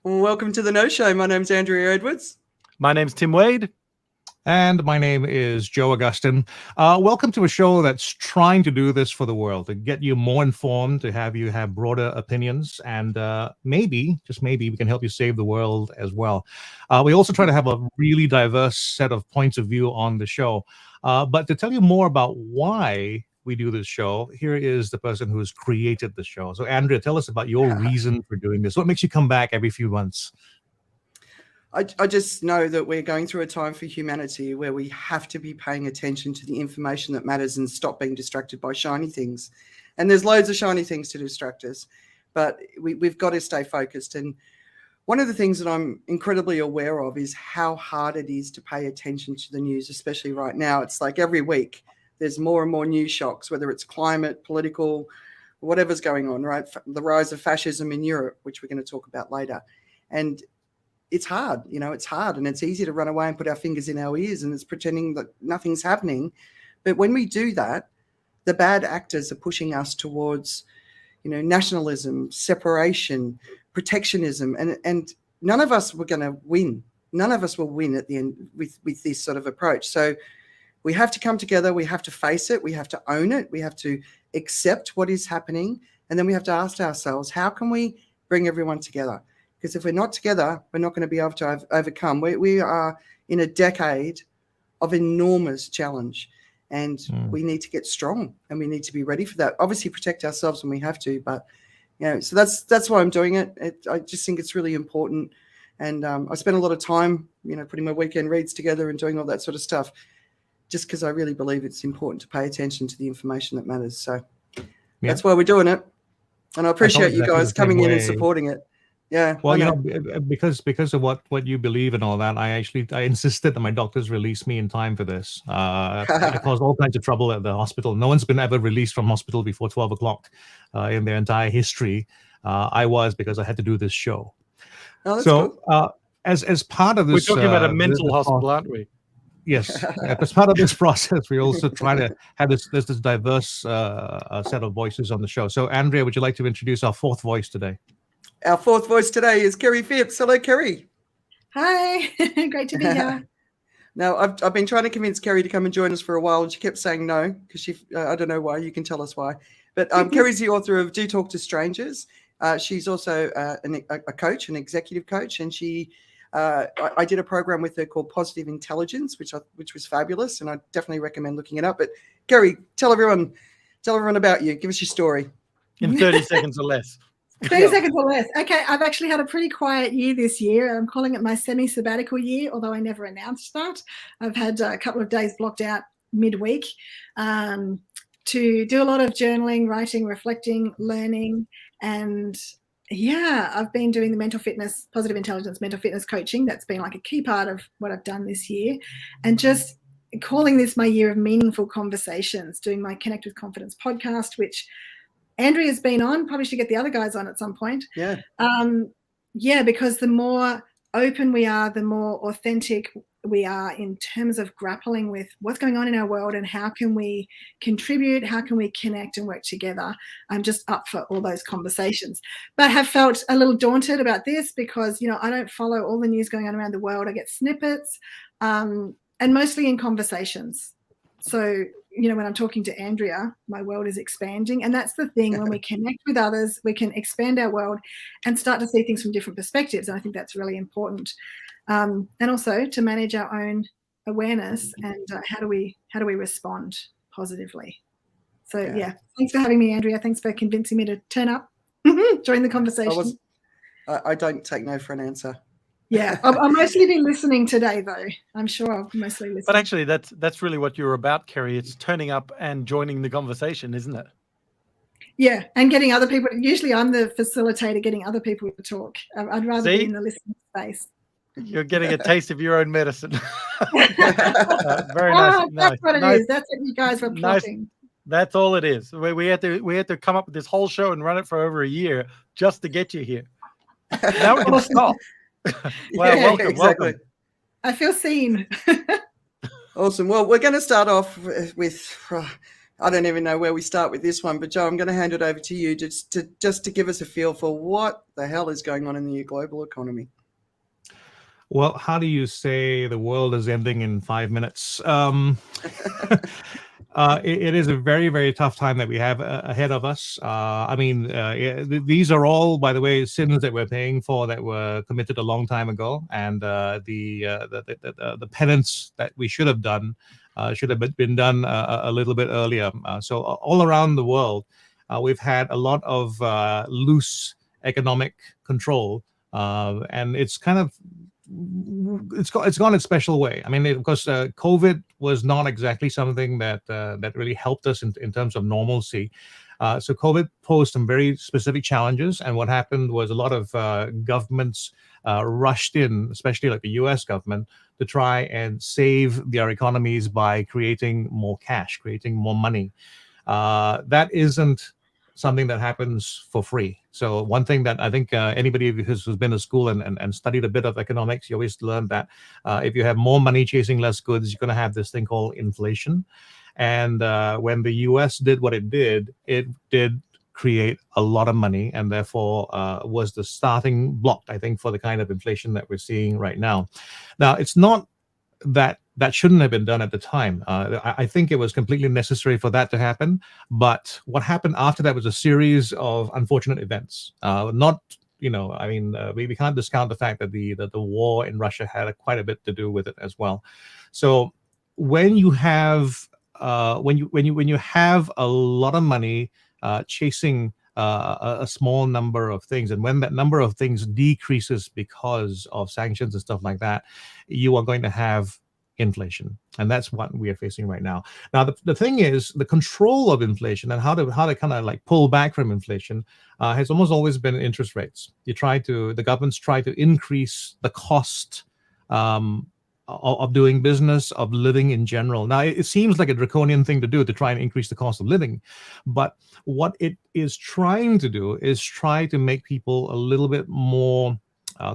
Welcome to the No Show. My name's Andrea Edwards. My name's Tim Wade. And my name is Joe Augustin. Welcome to a show that's trying to do this for the world, to get you more informed, to have you have broader opinions, and maybe, just maybe, we can help you save the world as well. We also try to have a really diverse set of points of view on the show. But to tell you more about why we do this show, here is the person who has created the show. So, Andrea, tell us about your reason for doing this. What makes you come back every few months? I just know that we're going through a time for humanity where we have to be paying attention to the information that matters and stop being distracted by shiny things. And there's loads of shiny things to distract us, but we've got to stay focused. And one of the things that I'm incredibly aware of is how hard it is to pay attention to the news, especially right now. It's like every week there's more and more news shocks, whether it's climate, political, whatever's going on, right? The rise of fascism in Europe, which we're going to talk about later. And it's hard, it's hard, and it's easy to run away and put our fingers in our ears and it's pretending that nothing's happening. But when we do that, the bad actors are pushing us towards, nationalism, separation, protectionism, and none of us were going to win. None of us will win at the end with this sort of approach. So we have to come together. We have to face it. We have to own it. We have to accept what is happening. And then we have to ask ourselves, how can we bring everyone together? Because if we're not together, we're not going to be able to overcome. We are in a decade of enormous challenge, and we need to get strong, and we need to be ready for that. Obviously, protect ourselves when we have to, but so that's why I'm doing it. I just think it's really important, and I spend a lot of time, putting my weekend reads together and doing all that sort of stuff, just because I really believe it's important to pay attention to the information that matters. So that's why we're doing it, and I appreciate you guys coming in and supporting it. Yeah. Well, because of what you believe and all that, I insisted that my doctors release me in time for this. I caused all kinds of trouble at the hospital. No one's been ever released from hospital before 12 o'clock in their entire history. I was, because I had to do this show. Oh, so cool. As part of this, we're talking about a mental hospital, aren't we? Yes. As part of this process, we also try to have this diverse set of voices on the show. So, Andrea, would you like to introduce our fourth voice today? Our fourth voice today is Kerrie Phipps. Hello, Kerrie. Hi, great to be here. Now, I've been trying to convince Kerrie to come and join us for a while, and she kept saying no because I don't know why. You can tell us why. But Kerrie's the author of Do Talk to Strangers. She's also a coach, an executive coach, and I did a program with her called Positive Intelligence, which was fabulous, and I definitely recommend looking it up. But Kerrie, tell everyone about you. Give us your story in 30 seconds or less. 30 seconds or less. Okay, I've actually had a pretty quiet year this year. I'm calling it my semi-sabbatical year, although I never announced that. I've had a couple of days blocked out midweek to do a lot of journaling, writing, reflecting, learning, and I've been doing the mental fitness, positive intelligence, mental fitness coaching. That's been like a key part of what I've done this year, and just calling this my year of meaningful conversations, doing my Connect with Confidence podcast, which Andrea's been on, probably should get the other guys on at some point. Yeah. Because the more open we are, the more authentic we are in terms of grappling with what's going on in our world and how can we contribute, how can we connect and work together. I'm just up for all those conversations. But have felt a little daunted about this because, I don't follow all the news going on around the world. I get snippets and mostly in conversations. So, when I'm talking to Andrea, my world is expanding. And that's the thing. When we connect with others, we can expand our world and start to see things from different perspectives. And I think that's really important. And also to manage our own awareness and how do we respond positively. So, thanks for having me, Andrea. Thanks for convincing me to turn up, join the conversation. I don't take no for an answer. Yeah, I'll mostly be listening today, though. I'm sure I'll mostly listen. But actually, that's really what you're about, Kerrie. It's turning up and joining the conversation, isn't it? Yeah, and getting other people. Usually, I'm the facilitator, getting other people to talk. I'd rather be in the listening space. You're getting a taste of your own medicine. Very nice. That's what it is. That's what you guys were plotting. Nice. That's all it is. We had to come up with this whole show and run it for over a year just to get you here. Now we can stop. Welcome. I feel seen. Awesome. Well, we're going to start off with I don't even know where we start with this one, but Joe, I'm going to hand it over to you just to give us a feel for what the hell is going on in the global economy. Well, how do you say the world is ending in 5 minutes? It is a very, very tough time that we have ahead of us. These are all, by the way, sins that we're paying for that were committed a long time ago, and the penance that we should have done should have been done a little bit earlier. So all around the world, we've had a lot of loose economic control, and it's kind of it's gone its special way. I mean, because COVID was not exactly something that really helped us in terms of normalcy. So COVID posed some very specific challenges, and what happened was a lot of governments rushed in, especially like the U.S. government, to try and save their economies by creating more cash, creating more money. That isn't something that happens for free. So one thing that I think anybody who's been to school and studied a bit of economics, you always learn that if you have more money chasing less goods, you're going to have this thing called inflation. And when the US did what it did create a lot of money, and therefore was the starting block, I think, for the kind of inflation that we're seeing right now. Now, it's not that shouldn't have been done at the time. I think it was completely necessary for that to happen. But what happened after that was a series of unfortunate events. We can't discount the fact that the war in Russia had quite a bit to do with it as well. So when you have when you have a lot of money chasing a small number of things, and when that number of things decreases because of sanctions and stuff like that, you are going to have inflation, and that's what we are facing right now. Now, the thing is, the control of inflation and how to kind of like pull back from inflation has almost always been interest rates. The governments try to increase the cost of doing business, of living in general. Now, it seems like a draconian thing to do, to try and increase the cost of living, but what it is trying to do is try to make people a little bit more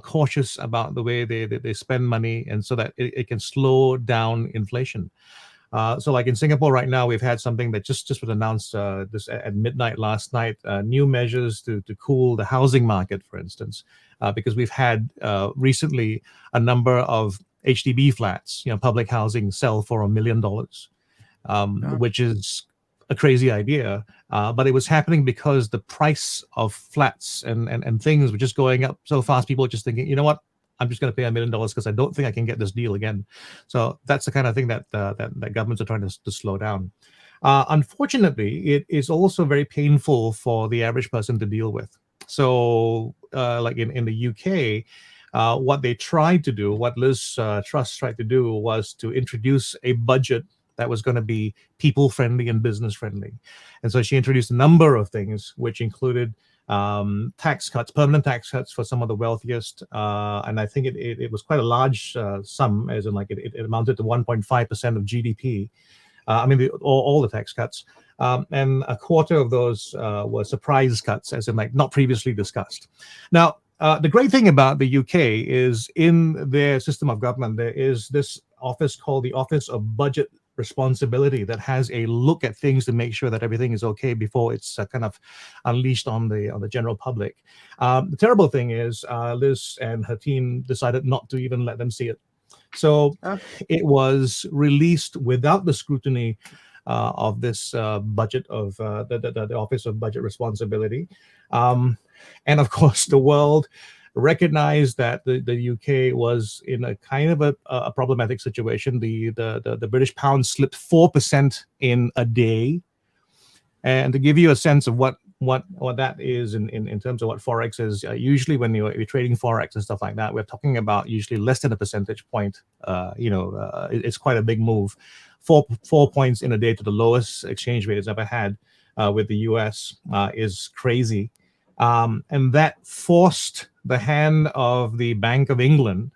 cautious about the way they spend money, and so that it can slow down inflation. So like in Singapore right now, we've had something that just was announced this at midnight last night, new measures to cool the housing market, for instance, because we've had recently a number of HDB flats, public housing, sell for $1 million, which is a crazy idea, but it was happening because the price of flats and things were just going up so fast. People were just thinking, you know what, I'm just going to pay $1 million because I don't think I can get this deal again. So that's the kind of thing that governments are trying to slow down. Unfortunately, it is also very painful for the average person to deal with. So like in the UK, what they tried to do, what Liz Truss tried to do, was to introduce a budget that was going to be people-friendly and business-friendly. And so she introduced a number of things, which included tax cuts, permanent tax cuts for some of the wealthiest. And I think it was quite a large sum, as in like it amounted to 1.5% of GDP. All the tax cuts. And a quarter of those were surprise cuts, as in like not previously discussed. Now, the great thing about the UK is in their system of government, there is this office called the Office of Budget Responsibility that has a look at things to make sure that everything is okay before it's kind of unleashed on the general public. The terrible thing is Liz and her team decided not to even let them see it. So it was released without the scrutiny of this budget of the Office of Budget Responsibility. And of course, the world recognized that the UK was in a kind of a problematic situation. The British pound slipped 4% in a day. And to give you a sense of what that is in terms of what Forex is, usually when you're trading Forex and stuff like that, we're talking about usually less than a percentage point. It's quite a big move. 4 points in a day to the lowest exchange rate it's ever had with the US is crazy. And that forced the hand of the Bank of England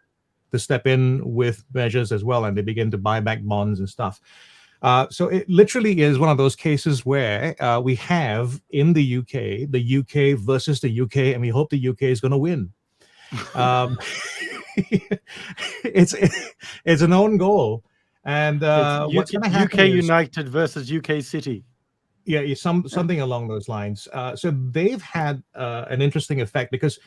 to step in with measures as well, and they begin to buy back bonds and stuff. So it literally is one of those cases where we have in the UK versus the UK, and we hope the UK is going to win. It's an own goal. And what's going to happen UK is, United versus UK City. Yeah, something along those lines. So they've had an interesting effect because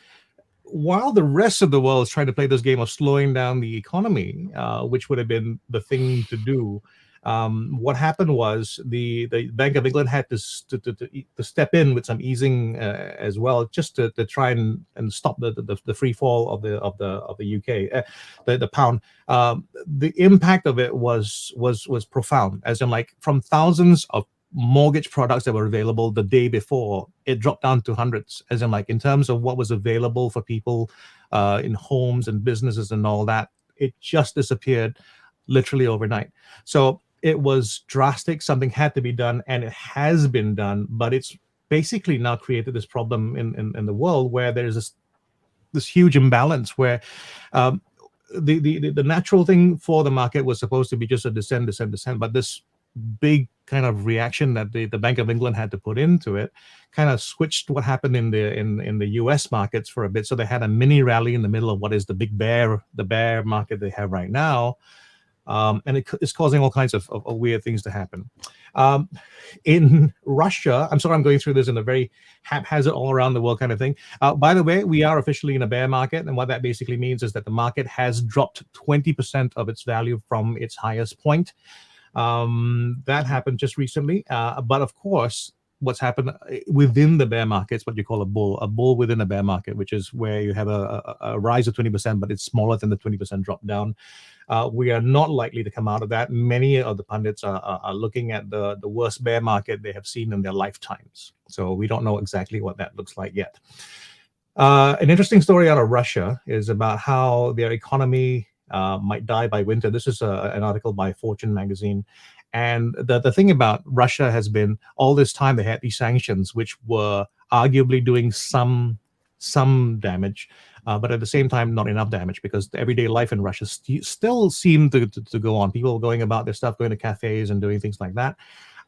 while the rest of the world is trying to play this game of slowing down the economy, which would have been the thing to do, what happened was the Bank of England had to step in with some easing as well, just to try and stop the free fall of the UK, the pound. The impact of it was profound, as in, like, from thousands of mortgage products that were available the day before, it dropped down to hundreds, as in, like, in terms of what was available for people in homes and businesses and all that, it just disappeared literally overnight. So it was drastic. Something had to be done, and it has been done, but it's basically now created this problem in the world where there's this huge imbalance where the natural thing for the market was supposed to be just a descend, but this big kind of reaction that the Bank of England had to put into it kind of switched what happened in the US markets for a bit. So they had a mini rally in the middle of what is the bear market they have right now. And it's causing all kinds of weird things to happen. In Russia, I'm sorry I'm going through this in a very haphazard all around the world kind of thing. By the way, we are officially in a bear market. And what that basically means is that the market has dropped 20% of its value from its highest point. That happened just recently. But of course, what's happened within the bear market is what you call a bull within a bear market, which is where you have a rise of 20%, but it's smaller than the 20% drop down. We are not likely to come out of that. Many of the pundits are looking at the worst bear market they have seen in their lifetimes. So we don't know exactly what that looks like yet. An interesting story out of Russia is about how their economy might die by winter. This is an article by Fortune magazine. And the thing about Russia has been, all this time they had these sanctions, which were arguably doing some damage, but at the same time, not enough damage, because the everyday life in Russia still seemed to go on. People going about their stuff, going to cafes and doing things like that.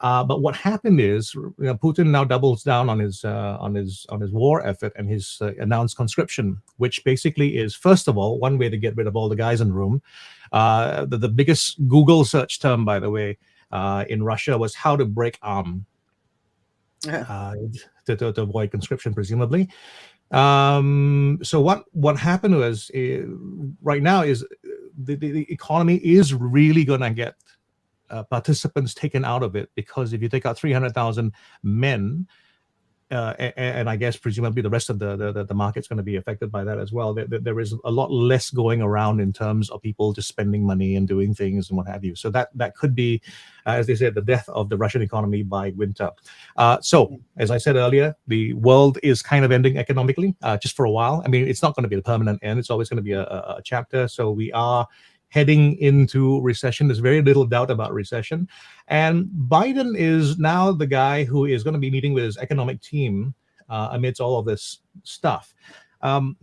But what happened is, Putin now doubles down on his war effort and his announced conscription, which basically is, first of all, one way to get rid of all the guys in the room. The biggest Google search term, by the way, in Russia was how to break arm, to avoid conscription, presumably. So what happened was, right now is the economy is really going to get participants taken out of it, because if you take out 300,000 men, and I guess presumably the rest of the market's going to be affected by that as well. There is a lot less going around in terms of people just spending money and doing things and what have you. So that could be, as they said, the death of the Russian economy by winter. So as I said earlier, the world is kind of ending economically, just for a while. I mean, it's not going to be a permanent end. It's always going to be a chapter. So we are heading into recession. There's very little doubt about recession. And Biden is now the guy who is going to be meeting with his economic team amidst all of this stuff. And,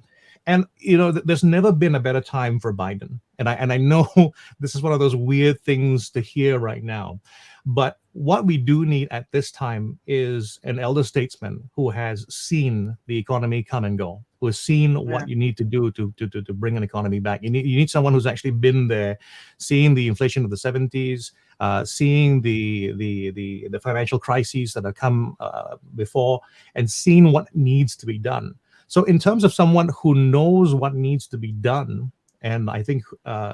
there's never been a better time for Biden. And I know this is one of those weird things to hear right now. But what we do need at this time is an elder statesman who has seen the economy come and go, who has seen what you need to do to bring an economy back. You need someone who's actually been there, seeing the inflation of the 70s, seeing the financial crises that have come before, and seeing what needs to be done. So in terms of someone who knows what needs to be done, and I think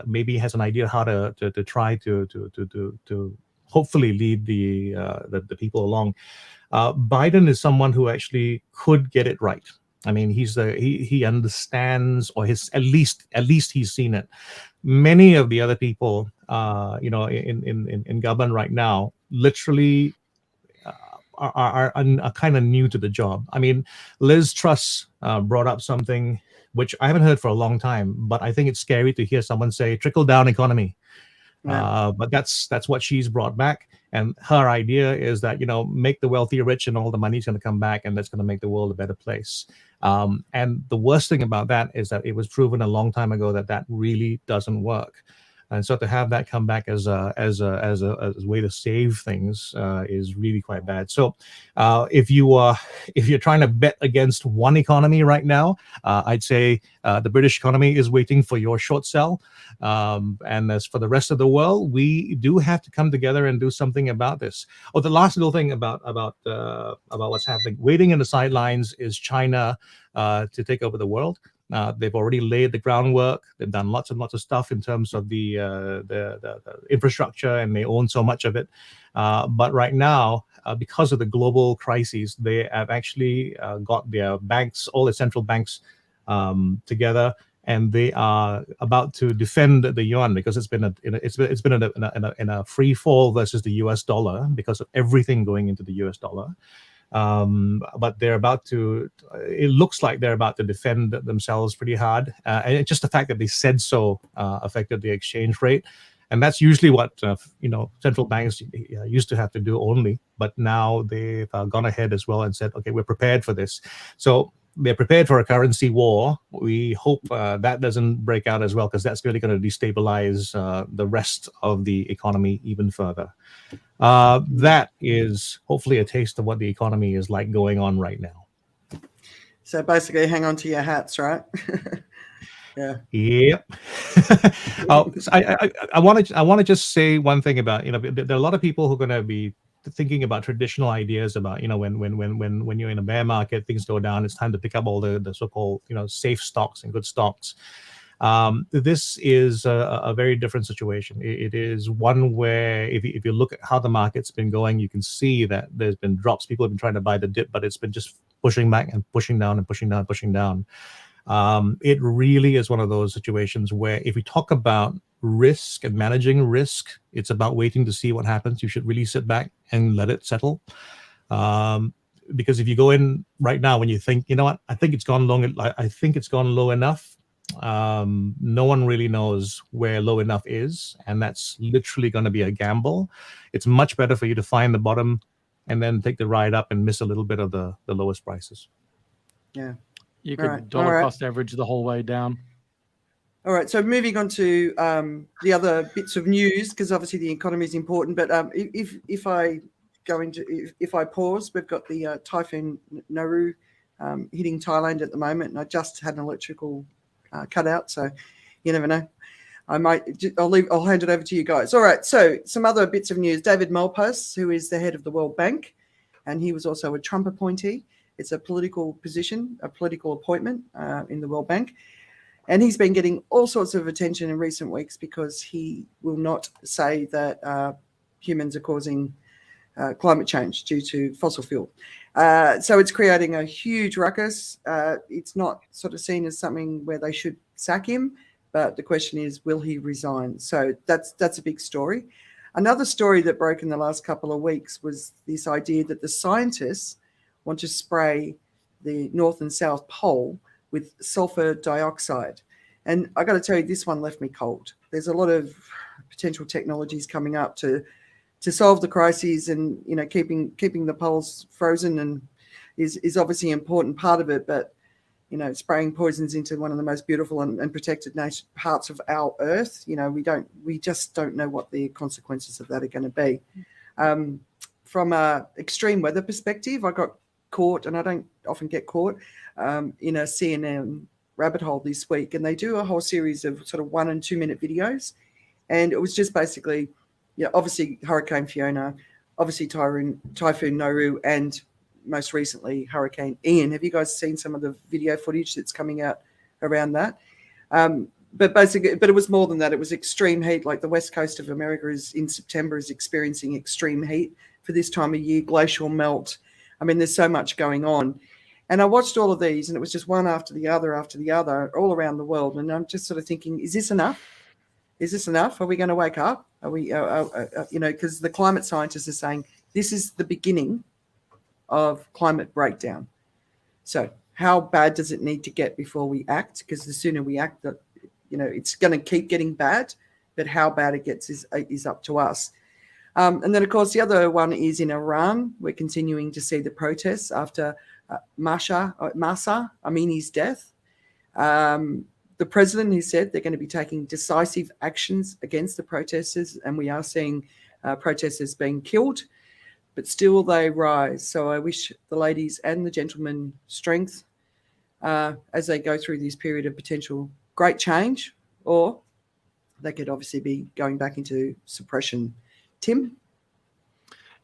maybe has an idea how to try to hopefully lead the people along, Biden is someone who actually could get it right. I mean, he understands, or at least he's seen it. Many of the other people, in government right now, literally are kind of new to the job. I mean, Liz Truss brought up something which I haven't heard for a long time, but I think it's scary to hear someone say trickle down economy. But that's what she's brought back. And her idea is that, make the wealthy rich and all the money's going to come back, and that's going to make the world a better place. And the worst thing about that is that it was proven a long time ago that really doesn't work. And so to have that come back as a way to save things is really quite bad. So if you're trying to bet against one economy right now, I'd say the British economy is waiting for your short sell. And as for the rest of the world, we do have to come together and do something about this. Oh, the last little thing about what's happening, waiting in the sidelines is China to take over the world. They've already laid the groundwork. They've done lots and lots of stuff in terms of the infrastructure, and they own so much of it. But right now, because of the global crises, they have actually got their banks, all the central banks, together, and they are about to defend the yuan because it's been in a free fall versus the U.S. dollar because of everything going into the U.S. dollar. But they're about to, it looks like they're about to defend themselves pretty hard. And it's just the fact that they said so affected the exchange rate. And that's usually what, central banks used to have to do only. But now they've gone ahead as well and said, okay, we're prepared for this. So they're prepared for a currency war. We hope that doesn't break out as well, because that's really going to destabilize the rest of the economy even further. That is hopefully a taste of what the economy is like going on right now. So basically, hang on to your hats, right? Yeah. Yep. So I want to just say one thing about, there are a lot of people who are going to be thinking about traditional ideas about, when you're in a bear market, things go down, it's time to pick up all the so-called, safe stocks and good stocks. This is a very different situation. It is one where if you look at how the market's been going, you can see that there's been drops. People have been trying to buy the dip, but it's been just pushing back and pushing down and pushing down and pushing down. It really is one of those situations where if we talk about risk and managing risk, it's about waiting to see what happens. You should really sit back and let it settle. Because if you go in right now when you think, I think it's gone long, I think it's gone low enough, no one really knows where low enough is, and that's literally going to be a gamble. It's much better for you to find the bottom and then take the ride up and miss a little bit of the lowest prices. Yeah. You could dollar cost average the whole way down. All right, so moving on to the other bits of news, because obviously the economy is important. But if I pause, we've got the Typhoon Nauru hitting Thailand at the moment, and I just had an electrical cutout, so you never know. I'll hand it over to you guys. All right, so some other bits of news. David Malpass, who is the head of the World Bank, and he was also a Trump appointee. It's a political position, a political appointment in the World Bank. And he's been getting all sorts of attention in recent weeks because he will not say that humans are causing climate change due to fossil fuel. So it's creating a huge ruckus. It's not sort of seen as something where they should sack him, but the question is, will he resign? So that's a big story. Another story that broke in the last couple of weeks was this idea that the scientists want to spray the North and South Pole with sulfur dioxide. And I got to tell you, this one left me cold. There's a lot of potential technologies coming up to solve the crises, and keeping the poles frozen and is obviously an important part of it. But spraying poisons into one of the most beautiful and protected parts of our Earth, we just don't know what the consequences of that are going to be. From a extreme weather perspective, I got caught, and I don't often get caught, in a CNN rabbit hole this week, and they do a whole series of sort of 1 and 2 minute videos, and it was just basically, obviously Hurricane Fiona, obviously Typhoon Nauru, and most recently Hurricane Ian. Have you guys seen some of the video footage that's coming out around that? But it was more than that. It was extreme heat. Like the west coast of America in September is experiencing extreme heat for this time of year, glacial melt. I mean, there's so much going on. And I watched all of these, and it was just one after the other, all around the world. And I'm just sort of thinking, is this enough? Is this enough? Are we going to wake up? Are we, because the climate scientists are saying this is the beginning of climate breakdown. So how bad does it need to get before we act? Because the sooner we act, it's going to keep getting bad, but how bad it gets is up to us. And then, of course, the other one is in Iran. We're continuing to see the protests after Mahsa Amini's death. The president, he said they're going to be taking decisive actions against the protesters, and we are seeing protesters being killed, but still they rise. So I wish the ladies and the gentlemen strength as they go through this period of potential great change, or they could obviously be going back into suppression. Tim?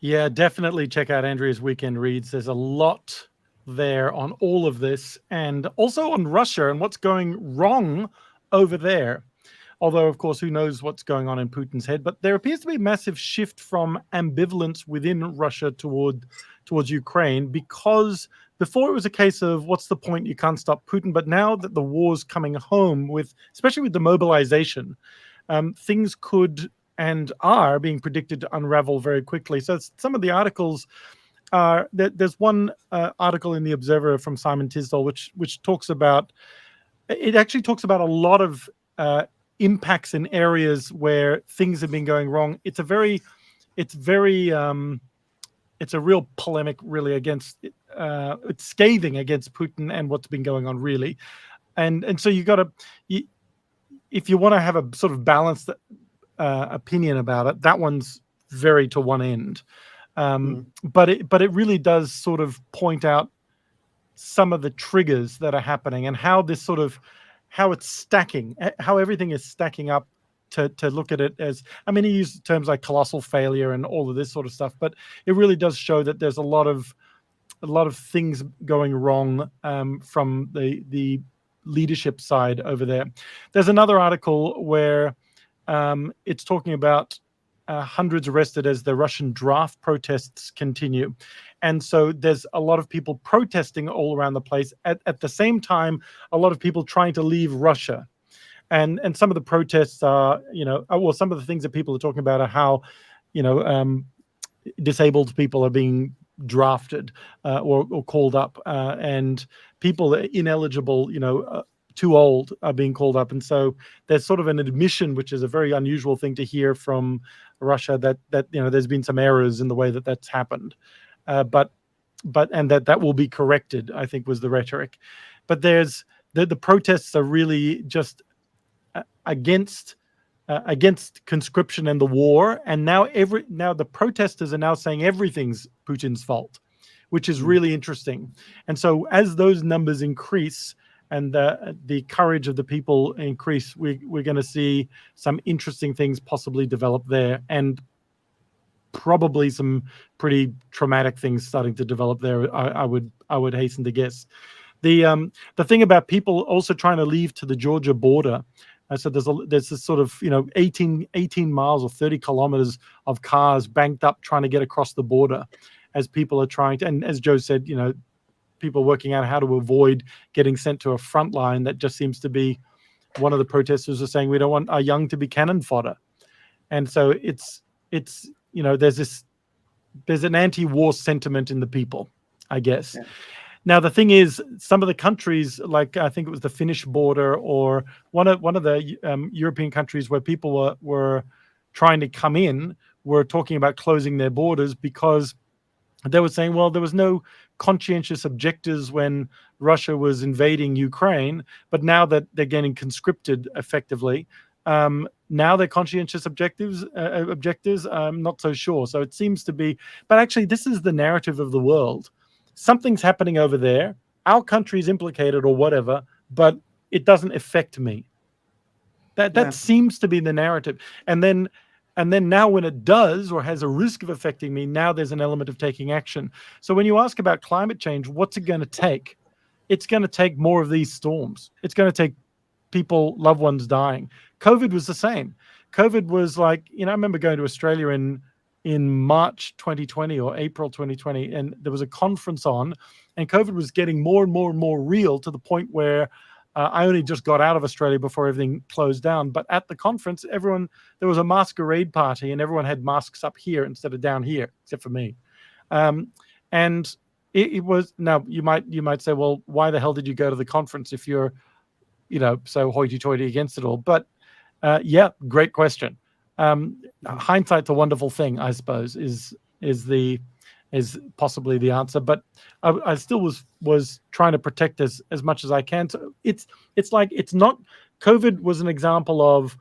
Yeah, definitely check out Andrea's Weekend Reads. There's a lot there on all of this, and also on Russia and what's going wrong over there. Although, of course, who knows what's going on in Putin's head. But there appears to be a massive shift from ambivalence within Russia towards Ukraine, because before it was a case of what's the point, you can't stop Putin. But now that the war's coming home, especially with the mobilization, things could and are being predicted to unravel very quickly. So some of the articles are, there's one article in the Observer from Simon Tisdall, which talks about, it actually talks about a lot of impacts in areas where things have been going wrong. It's a real polemic, really, against it's scathing against Putin and what's been going on, really. And so if you want to have a sort of balanced opinion about it, that one's very to one end. But it really does sort of point out some of the triggers that are happening and how this sort of, how it's stacking, how everything is stacking up to look at it as, I mean, he used terms like colossal failure and all of this sort of stuff, but it really does show that there's a lot of things going wrong from the leadership side over there. There's another article where it's talking about hundreds arrested as the Russian draft protests continue. And so there's a lot of people protesting all around the place. At the same time, a lot of people trying to leave Russia. And some of the protests are, well, some of the things that people are talking about are how, disabled people are being drafted or called up, and people ineligible, too old are being called up. And so there's sort of an admission, which is a very unusual thing to hear from Russia, that there's been some errors in the way that that's happened. But that will be corrected, I think, was the rhetoric. But there's the protests are really just against conscription and the war. And now the protesters are now saying everything's Putin's fault, which is really interesting. And so as those numbers increase and the courage of the people increase, we're going to see some interesting things possibly develop there, and probably some pretty traumatic things starting to develop there. I would hasten to guess. The thing about people also trying to leave to the Georgia border. So there's this sort of 18 miles or 30 kilometers of cars banked up trying to get across the border, as people are trying to, and as Joe said, people working out how to avoid getting sent to a front line. That just seems to be one of the protesters are saying, we don't want our young to be cannon fodder. And so it's there's an anti-war sentiment in the people, I guess. Yeah. Now, the thing is, some of the countries, like I think it was the Finnish border, or one of the European countries where people were trying to come in, were talking about closing their borders because they were saying, well, there was no conscientious objectors when Russia was invading Ukraine, but now that they're getting conscripted effectively, now they're conscientious objectors. I'm not so sure. So it seems to be, but actually this is the narrative of the world. Something's happening over there. Our country's implicated or whatever, but it doesn't affect me. That seems to be the narrative. And then now when it does or has a risk of affecting me, now there's an element of taking action. So when you ask about climate change, what's it going to take? It's going to take more of these storms. It's going to take people, loved ones dying. COVID was the same. COVID was like, I remember going to Australia in March 2020 or April 2020, and there was a conference on, and COVID was getting more and more and more real, to the point where I only just got out of Australia before everything closed down. But at the conference, there was a masquerade party, and everyone had masks up here instead of down here, except for me. And it was, now you might say, well, why the hell did you go to the conference if you're, so hoity-toity against it all? But great question. Hindsight's a wonderful thing, I suppose, is the is possibly the answer. But I still was trying to protect as much as I can. So it's like, it's not, COVID was an example of,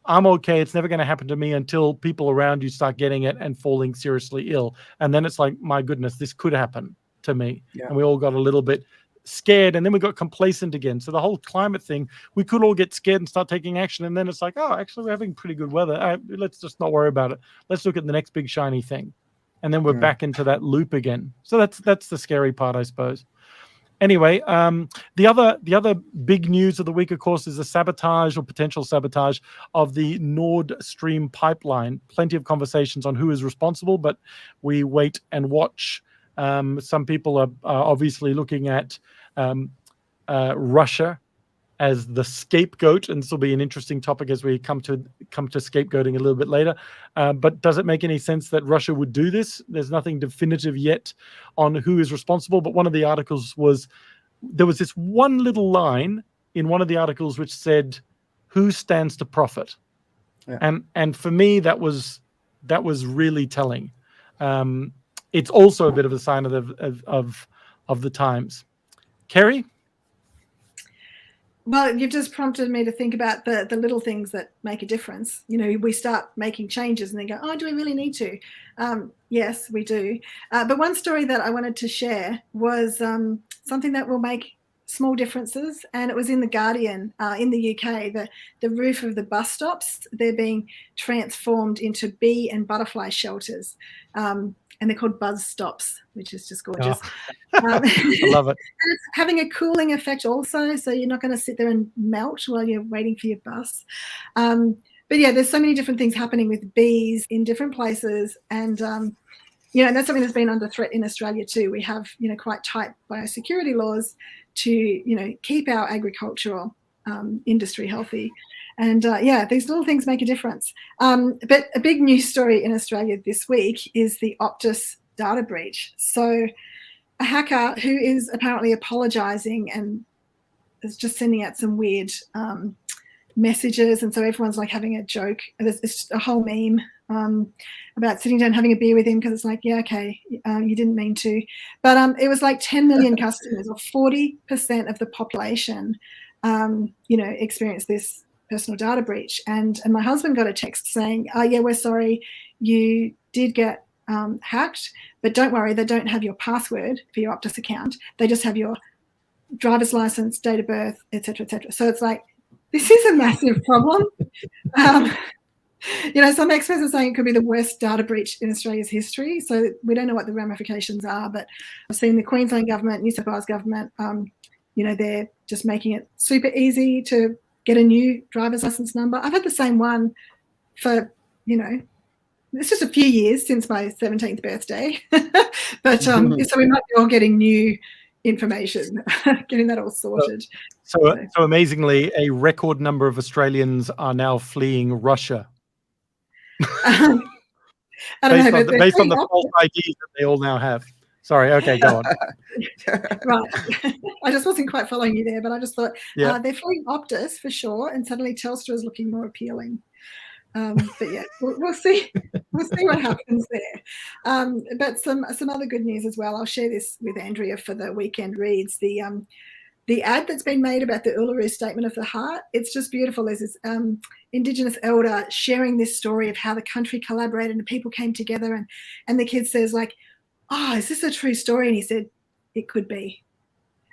I'm okay, it's never going to happen to me until people around you start getting it and falling seriously ill. And then it's like, my goodness, this could happen to me. Yeah. And we all got a little bit scared, and then we got complacent again. So the whole climate thing, we could all get scared and start taking action. And then it's like, oh, actually, we're having pretty good weather. Let's just not worry about it. Let's look at the next big shiny thing. And then we're back into that loop again. So that's the scary part, I suppose. Anyway, the other big news of the week, of course, is the sabotage or potential sabotage of the Nord Stream pipeline. Plenty of conversations on who is responsible, but we wait and watch. Some people are obviously looking at Russia as the scapegoat, and this will be an interesting topic as we come to scapegoating a little bit later. But does it make any sense that Russia would do this? There's nothing definitive yet on who is responsible, but one of the articles there was this one little line in one of the articles which said, "Who stands to profit?" Yeah. And for me, that was really telling. It's also a bit of a sign of the times. Kerrie? Well, you've just prompted me to think about the little things that make a difference. You know, we start making changes and then go, oh, do we really need to? Yes, we do. But one story that I wanted to share was something that will make small differences. And it was in The Guardian in the UK. The roof of the bus stops, they're being transformed into bee and butterfly shelters. And they're called buzz stops, which is just gorgeous. Oh. I love it. And it's having a cooling effect also, so you're not going to sit there and melt while you're waiting for your bus. But yeah, there's so many different things happening with bees in different places, and you know, and that's something that's been under threat in Australia too. We have, you know, quite tight biosecurity laws to, you know, keep our agricultural industry healthy. And yeah, these little things make a difference. But a big news story in Australia this week is the Optus data breach. So a hacker who is apparently apologising and is just sending out some weird messages. And so everyone's like having a joke. There's a whole meme about sitting down having a beer with him because it's like, yeah, okay, you didn't mean to. But it was like 10 million customers, or 40% of the population, you know, experienced this personal data breach. And my husband got a text saying, oh yeah, we're sorry, you did get hacked, but don't worry, they don't have your password for your Optus account. They just have your driver's license, date of birth, etc., etc. So it's like, this is a massive problem. You know, some experts are saying it could be the worst data breach in Australia's history. So we don't know what the ramifications are, but I've seen the Queensland government, New South Wales government, you know, they're just making it super easy to get a new driver's license number. I've had the same one for, you know, it's just a few years since my 17th birthday. But so we might be all getting new information, getting that all sorted. So amazingly, a record number of Australians are now fleeing Russia. I don't know, based on the false IDs that they all now have. Sorry, okay, go on. Right. I just wasn't quite following you there, but I just thought they're fleeing Optus for sure, and suddenly Telstra is looking more appealing. But yeah, we'll see. We'll see what happens there. But some other good news as well. I'll share this with Andrea for the weekend reads. The ad that's been made about the Uluru Statement of the Heart, it's just beautiful. There's this Indigenous elder sharing this story of how the country collaborated and people came together, and the kid says like, oh, is this a true story? And he said, it could be.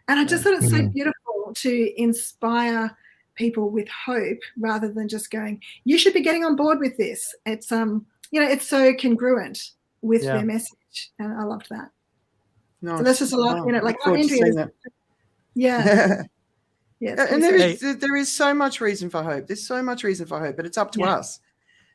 And I just thought it's so beautiful to inspire people with hope rather than just going, you should be getting on board with this. It's you know, it's so congruent with their message, and I loved that. No, so that's just a lot, you know, like Andrea. Yeah. Yeah. And there is so much reason for hope. There's so much reason for hope, but it's up to us.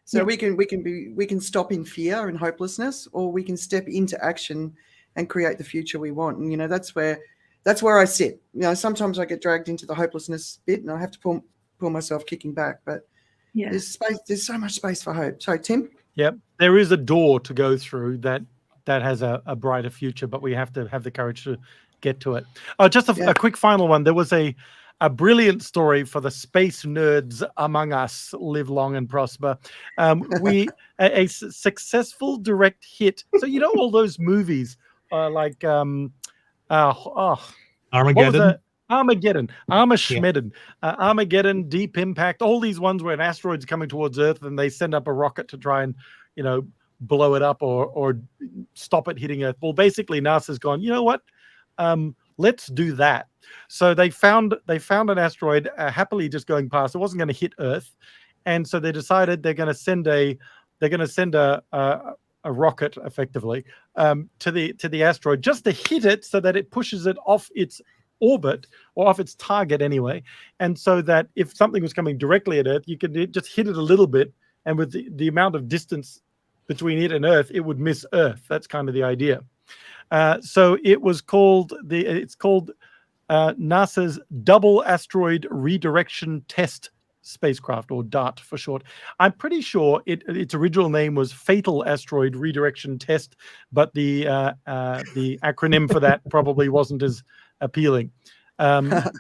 So we can stop in fear and hopelessness, or we can step into action and create the future we want. And you know, that's where I sit. You know, sometimes I get dragged into the hopelessness bit, and I have to pull myself kicking back. But there's space. There's so much space for hope. Sorry, Tim. Yep, there is a door to go through that has a brighter future, but we have to have the courage to get to it. Just a quick final one. There was a a brilliant story for the space nerds among us. Live long and prosper. A successful direct hit. So you know all those movies like Armageddon. Armageddon, Armageddon, Deep Impact, all these ones where an asteroid's coming towards Earth and they send up a rocket to try and, blow it up or stop it hitting Earth. Well, basically NASA's gone, you know what? Let's do that. So they found an asteroid happily just going past. It wasn't going to hit Earth. And so they decided they're going to send a rocket effectively to the asteroid just to hit it so that it pushes it off its orbit or off its target anyway, and so that if something was coming directly at Earth, you could just hit it a little bit, and with the amount of distance between it and Earth, it would miss Earth. That's kind of the idea. So it's called NASA's Double Asteroid Redirection Test spacecraft, or DART for short. I'm pretty sure its original name was Fatal Asteroid Redirection Test, but the acronym for that probably wasn't as appealing. But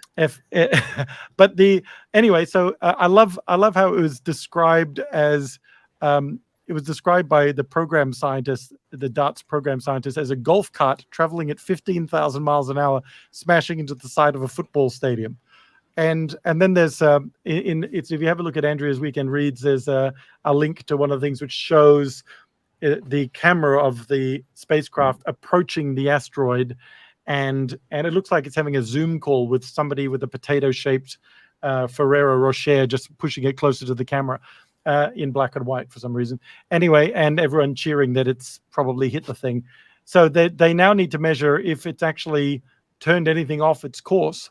anyway, so I love how it was described as it was described by the program scientist, the DART's program scientist, as a golf cart traveling at 15,000 miles an hour, smashing into the side of a football stadium. And then there's if you have a look at Andrea's Weekend Reads, there's a link to one of the things which shows the camera of the spacecraft approaching the asteroid, and it looks like it's having a Zoom call with somebody with a potato-shaped Ferrero Rocher, just pushing it closer to the camera in black and white for some reason. Anyway, and everyone cheering that it's probably hit the thing. So they now need to measure if it's actually turned anything off its course.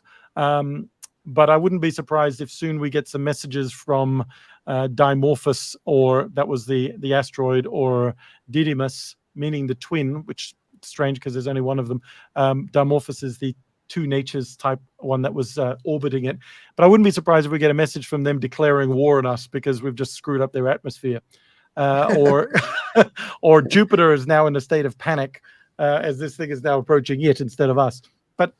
But I wouldn't be surprised if soon we get some messages from Dimorphos, or that was the asteroid, or Didymus, meaning the twin, which is strange because there's only one of them. Dimorphos is the two natures type one that was orbiting it. But I wouldn't be surprised if we get a message from them declaring war on us because we've just screwed up their atmosphere. Or Jupiter is now in a state of panic as this thing is now approaching it instead of us. But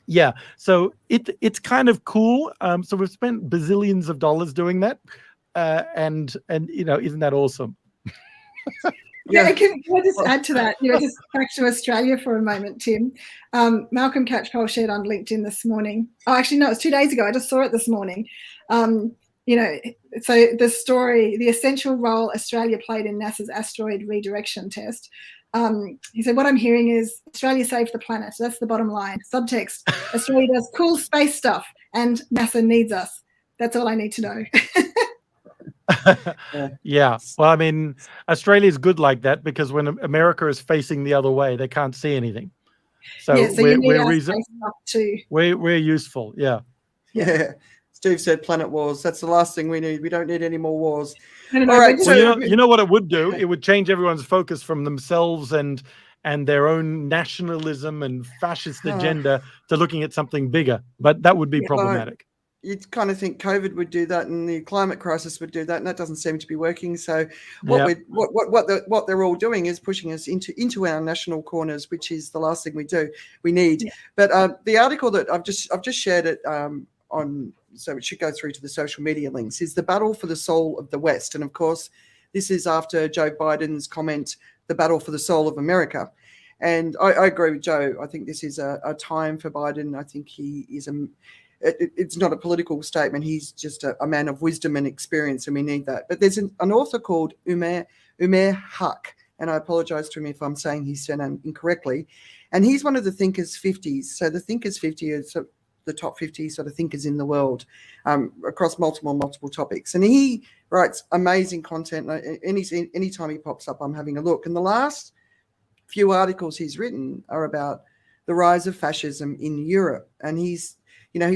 yeah, so it's kind of cool. So we've spent bazillions of dollars doing that, and isn't that awesome? Yeah, can I just add to that? Just back to Australia for a moment, Tim. Malcolm Catchpole shared on LinkedIn this morning. Oh, actually, no, it was 2 days ago. I just saw it this morning. So the story, the essential role Australia played in NASA's asteroid redirection test. He said, what I'm hearing is Australia saved the planet. So that's the bottom line. Subtext, Australia does cool space stuff and NASA needs us. That's all I need to know. Yeah. Well, I mean, Australia's good like that because when America is facing the other way, they can't see anything. So, we're useful. Yeah. Yeah. Steve said planet wars. That's the last thing we need. We don't need any more wars. All right. So you know what it would do? It would change everyone's focus from themselves and their own nationalism and fascist agenda to looking at something bigger. But that would be problematic. You'd kind of think COVID would do that and the climate crisis would do that, and that doesn't seem to be working. So what they're all doing is pushing us into our national corners, which is the last thing we need. Yeah. But the article that I've just shared it on, so it should go through to the social media links, is The Battle for the Soul of the West. And of course, this is after Joe Biden's comment, the battle for the soul of America. And I agree with Joe. I think this is a time for Biden. I think he is it's not a political statement. He's just a man of wisdom and experience, and we need that. But there's an author called Umair Haque, and I apologize to him if I'm saying his surname incorrectly. And he's one of the Thinkers 50s. So the Thinkers 50 is the top 50 sort of thinkers in the world across multiple topics. And he writes amazing content. Anytime he pops up, I'm having a look. And the last few articles he's written are about the rise of fascism in Europe. And he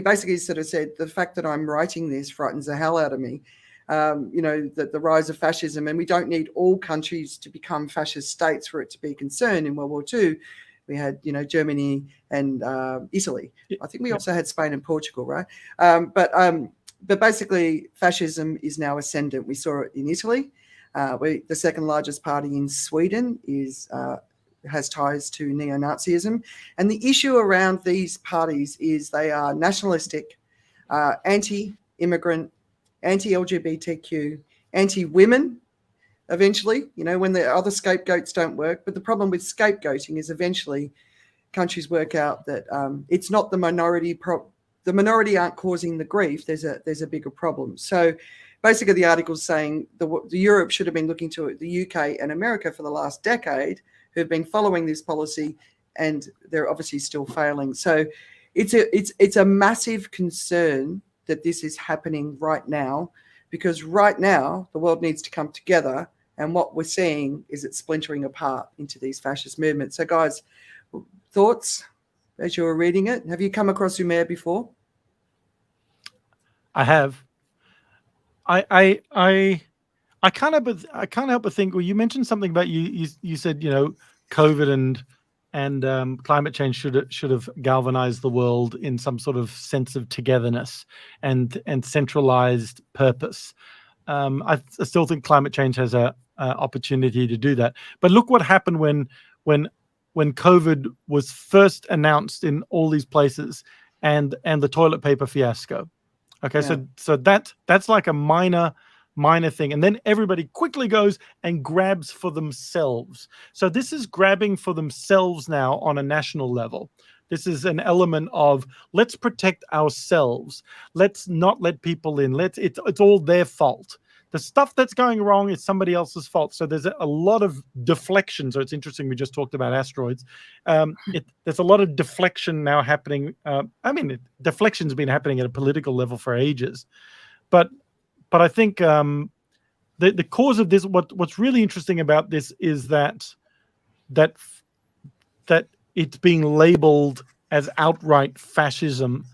basically sort of said, the fact that I'm writing this frightens the hell out of me. That the rise of fascism, and we don't need all countries to become fascist states for it to be concerned. In World War II, we had, Germany and Italy. I think we also had Spain and Portugal, right? But basically, fascism is now ascendant. We saw it in Italy. The second largest party in Sweden has ties to neo-Nazism. And the issue around these parties is they are nationalistic, anti-immigrant, anti-LGBTQ, anti-women, eventually, when the other scapegoats don't work. But the problem with scapegoating is eventually countries work out that it's not the minority. The minority aren't causing the grief. There's a bigger problem. So basically the article's saying the Europe should have been looking to the UK and America for the last decade, who've been following this policy, and they're obviously still failing. So it's a massive concern that this is happening right now, because right now the world needs to come together, and what we're seeing is it splintering apart into these fascist movements. So guys, thoughts as you were reading it? Have you come across Umair before? I have. I can't help but think. Well, you mentioned something about you said COVID and climate change should have galvanized the world in some sort of sense of togetherness and centralized purpose. I still think climate change has a opportunity to do that. But look what happened when COVID was first announced in all these places, and the toilet paper fiasco. Okay, Yeah. so that's like a minor thing, and then everybody quickly goes and grabs for themselves. So this is grabbing for themselves now on a national level. This is an element of, let's protect ourselves. Let's not let people in. It's all their fault. The stuff that's going wrong is somebody else's fault. So there's a lot of deflection. So it's interesting. We just talked about asteroids. There's a lot of deflection now happening. Deflection's been happening at a political level for ages. But I think the cause of this, what's really interesting about this is that it's being labeled as outright fascism,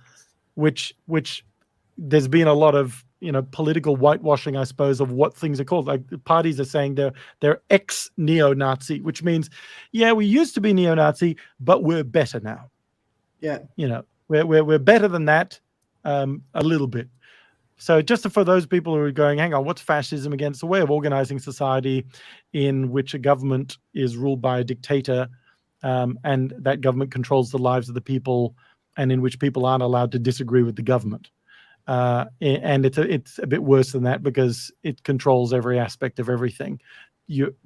which there's been a lot of political whitewashing, I suppose, of what things are called. Like the parties are saying they're ex-neo-Nazi, which means, yeah, we used to be neo-Nazi, but we're better now. Yeah, we're better than that, a little bit. So just for those people who are going, hang on, what's fascism? Against a way of organizing society in which a government is ruled by a dictator, and that government controls the lives of the people, and in which people aren't allowed to disagree with the government. And it's a bit worse than that, because it controls every aspect of everything.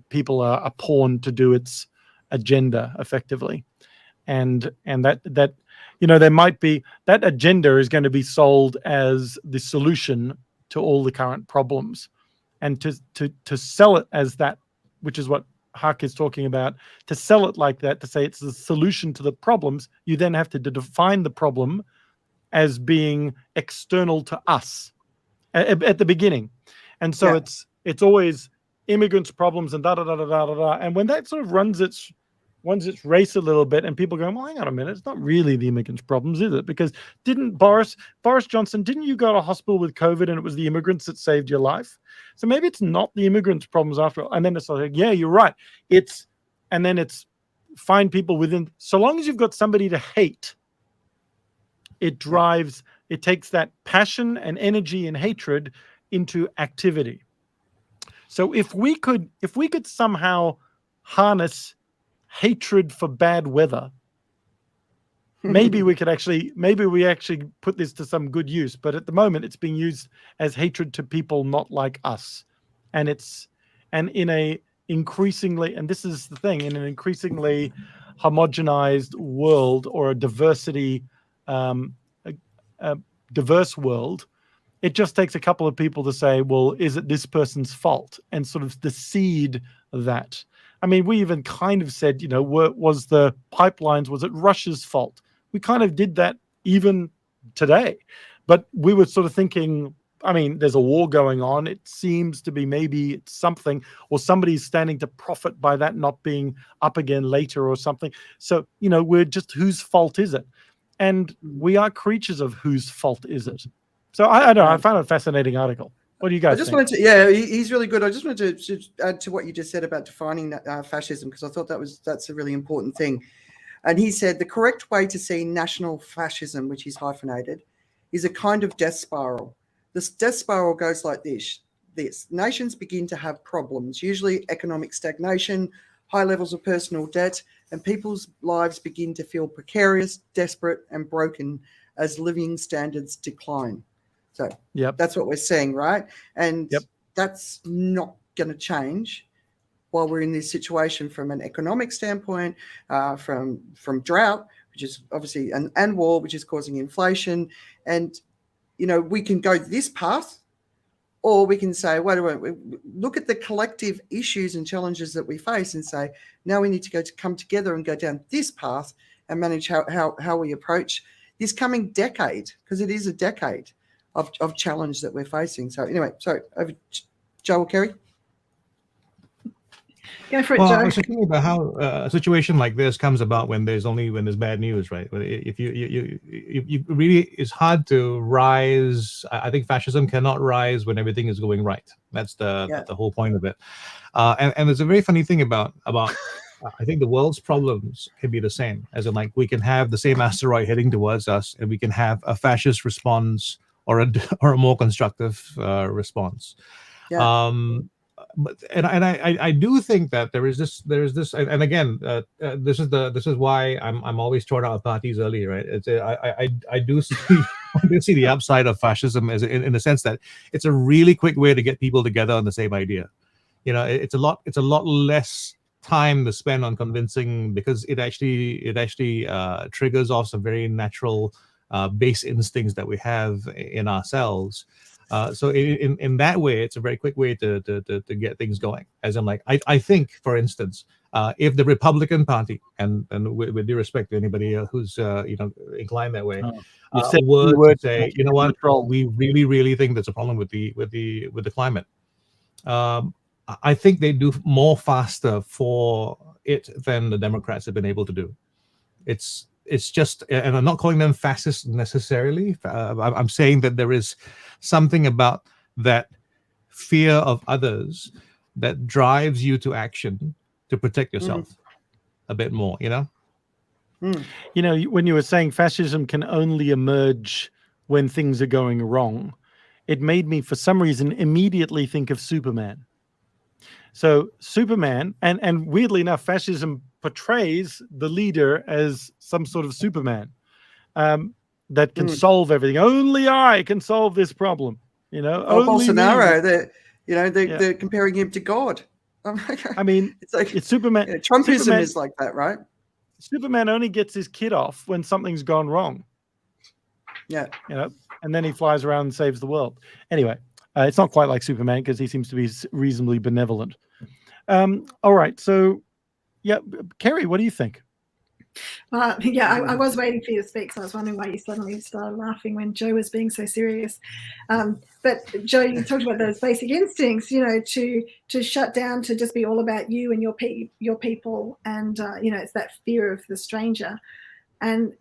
People are a pawn to do its agenda effectively, and that there might be that agenda is going to be sold as the solution to all the current problems, and to sell it as that, which is what Haque is talking about, to sell it like that, to say it's the solution to the problems, you then have to define the problem as being external to us at the beginning. And so it's always immigrants' problems and da da da da da da. And when that sort of runs its race a little bit, and people go, well, hang on a minute, it's not really the immigrants' problems, is it? Because didn't Boris Johnson, didn't you go to hospital with COVID and it was the immigrants that saved your life? So maybe it's not the immigrants' problems after all. And then it's like, yeah, you're right. It's find people within, so long as you've got somebody to hate, it takes that passion and energy and hatred into activity. So if we could somehow harness hatred for bad weather, maybe we actually put this to some good use. But at the moment, it's being used as hatred to people not like us, and in a increasingly, and this is the thing, in an increasingly homogenized world, or a diverse world, it just takes a couple of people to say, well, is it this person's fault? And sort of the seed of that. I mean, we even kind of said, was the pipelines, was it Russia's fault? We kind of did that even today. But we were sort of thinking, I mean, there's a war going on. It seems to be maybe it's something, or somebody's standing to profit by that not being up again later or something. So, we're just, whose fault is it? And we are creatures of whose fault is it? So I don't know. I found it a fascinating article. What do you guys think? He's really good. I just wanted to add to what you just said about defining fascism, because I thought that's a really important thing. And he said the correct way to see national fascism, which is hyphenated, is a kind of death spiral. This death spiral goes like this. Nations begin to have problems, usually economic stagnation, high levels of personal debt, and people's lives begin to feel precarious, desperate, and broken as living standards decline. So Yep. that's what we're seeing, right? And Yep. that's not going to change while we're in this situation from an economic standpoint, from drought, which is obviously, and war, which is causing inflation. And, you know, we can go this path, or we can say, wait a minute, look at the collective issues and challenges that we face and say, now we need to come together and go down this path and manage how we approach this coming decade, because it is a decade of challenge that we're facing. So anyway, sorry, over Joe or Kerry? Go for it, Well, Joe. I was thinking about how a situation like this comes about when there's bad news, right? If you really, it's hard to rise. I think fascism cannot rise when everything is going right. That's the whole point of it. And there's a very funny thing about I think the world's problems can be the same, as in, like, we can have the same asteroid heading towards us, and we can have a fascist response or a more constructive response. Yeah. But I do think that there is this, and again, this is why I'm always thrown out of parties early, right? I do see the upside of fascism as in the sense that it's a really quick way to get people together on the same idea. You know, it's a lot less time to spend on convincing, because it actually triggers off some very natural base instincts that we have in ourselves. So in that way, it's a very quick way to get things going. As in, like, I think, for instance, if the Republican Party, and with due respect to anybody who's inclined that way, were to say, you know what, we really think there's a problem with the climate, I think they do more faster for it than the Democrats have been able to do. It's just, and I'm not calling them fascist necessarily. I'm saying that there is something about that fear of others that drives you to action to protect yourself a bit more, you know? You know, when you were saying fascism can only emerge when things are going wrong, it made me, for some reason, immediately think of Superman. So Superman, and weirdly enough, fascism portrays the leader as some sort of Superman that can solve everything. Only I can solve this problem. You know, Bolsonaro, they're comparing him to God. I mean, it's Superman. Trumpism is like that, right? Superman only gets his kid off when something's gone wrong. Yeah. You know, and then he flies around and saves the world. Anyway, it's not quite like Superman because he seems to be reasonably benevolent. All right. So, yeah, Kerry, what do you think? I was waiting for you to speak, so I was wondering why you suddenly started laughing when Joe was being so serious. But Joe, you talked about those basic instincts, you know, to shut down, to just be all about you and your people, and it's that fear of the stranger, and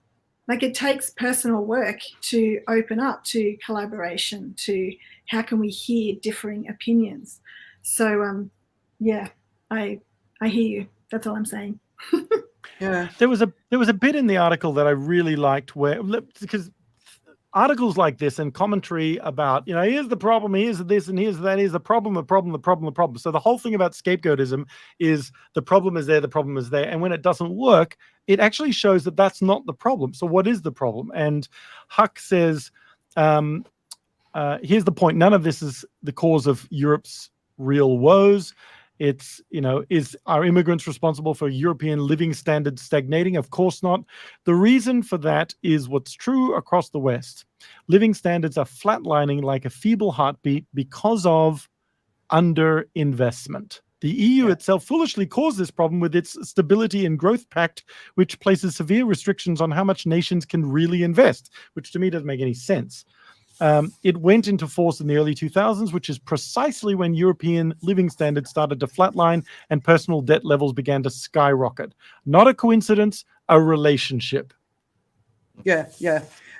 like it takes personal work to open up to collaboration, to how can we hear differing opinions. So I hear you. That's all I'm saying. Yeah, there was a bit in the article that I really liked, where, because articles like this and commentary about, you know, here's the problem, here's this, and here's that, here's the problem. So the whole thing about scapegoatism is the problem is there, and when it doesn't work, it actually shows that that's not the problem. So what is the problem? And Haque says, here's the point: none of this is the cause of Europe's real woes. It's, is are immigrants responsible for European living standards stagnating? Of course not. The reason for that is what's true across the West. Living standards are flatlining like a feeble heartbeat because of underinvestment. The EU itself foolishly caused this problem with its Stability and Growth Pact, which places severe restrictions on how much nations can really invest, which to me doesn't make any sense. It went into force in the early 2000s, which is precisely when European living standards started to flatline and personal debt levels began to skyrocket. Not a coincidence, a relationship. Yeah.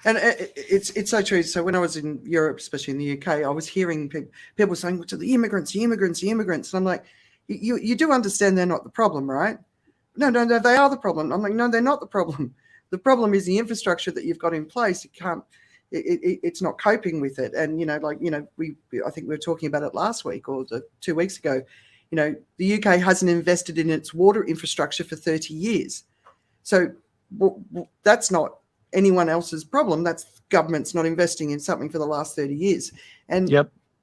And it's so true. So when I was in Europe, especially in the UK, I was hearing people saying, well, to the immigrants. And I'm like, you do understand they're not the problem, right? No, they are the problem. I'm like, no, they're not the problem. The problem is the infrastructure that you've got in place. It's not coping with it. And, I think we were talking about it last week or 2 weeks ago. The UK hasn't invested in its water infrastructure for 30 years. So that's not anyone else's problem. That's governments not investing in something for the last 30 years. And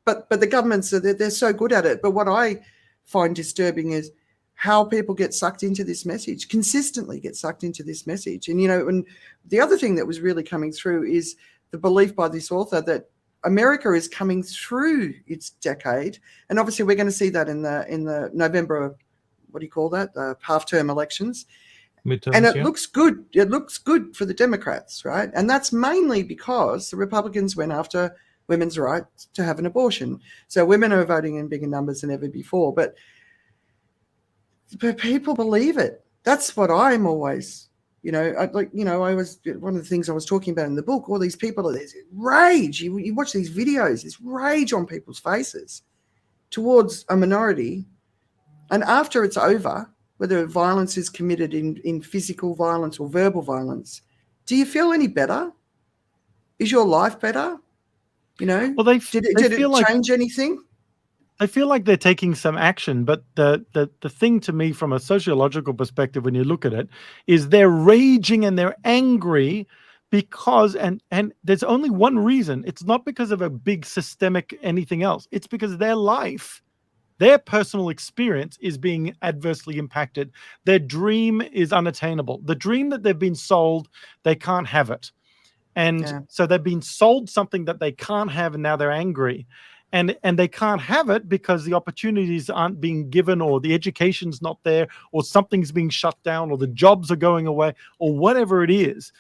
but the governments they're so good at it. But what I find disturbing is how people get sucked into this message, consistently get sucked into this message. And and the other thing that was really coming through is the belief by this author that America is coming through its decade, and obviously we're going to see that in the November, what do you call that, the half-term elections. Midterms, and it looks good. It looks good for the Democrats, right? And that's mainly because the Republicans went after women's right to have an abortion. So women are voting in bigger numbers than ever before. But people believe it. That's what I'm always, I was, one of the things I was talking about in the book, all these people, there's rage. You watch these videos, there's rage on people's faces towards a minority. And after it's over, whether violence is committed in physical violence or verbal violence, do you feel any better? Is your life better? Well, did it change anything? I feel like they're taking some action, but the thing to me from a sociological perspective, when you look at it, is they're raging and they're angry because, and there's only one reason. It's not because of a big systemic anything else. It's because their life, their personal experience is being adversely impacted. Their dream is unattainable. The dream that they've been sold, they can't have it. And so they've been sold something that they can't have, and now they're angry. And they can't have it because the opportunities aren't being given, or the education's not there, or something's being shut down, or the jobs are going away, or whatever it is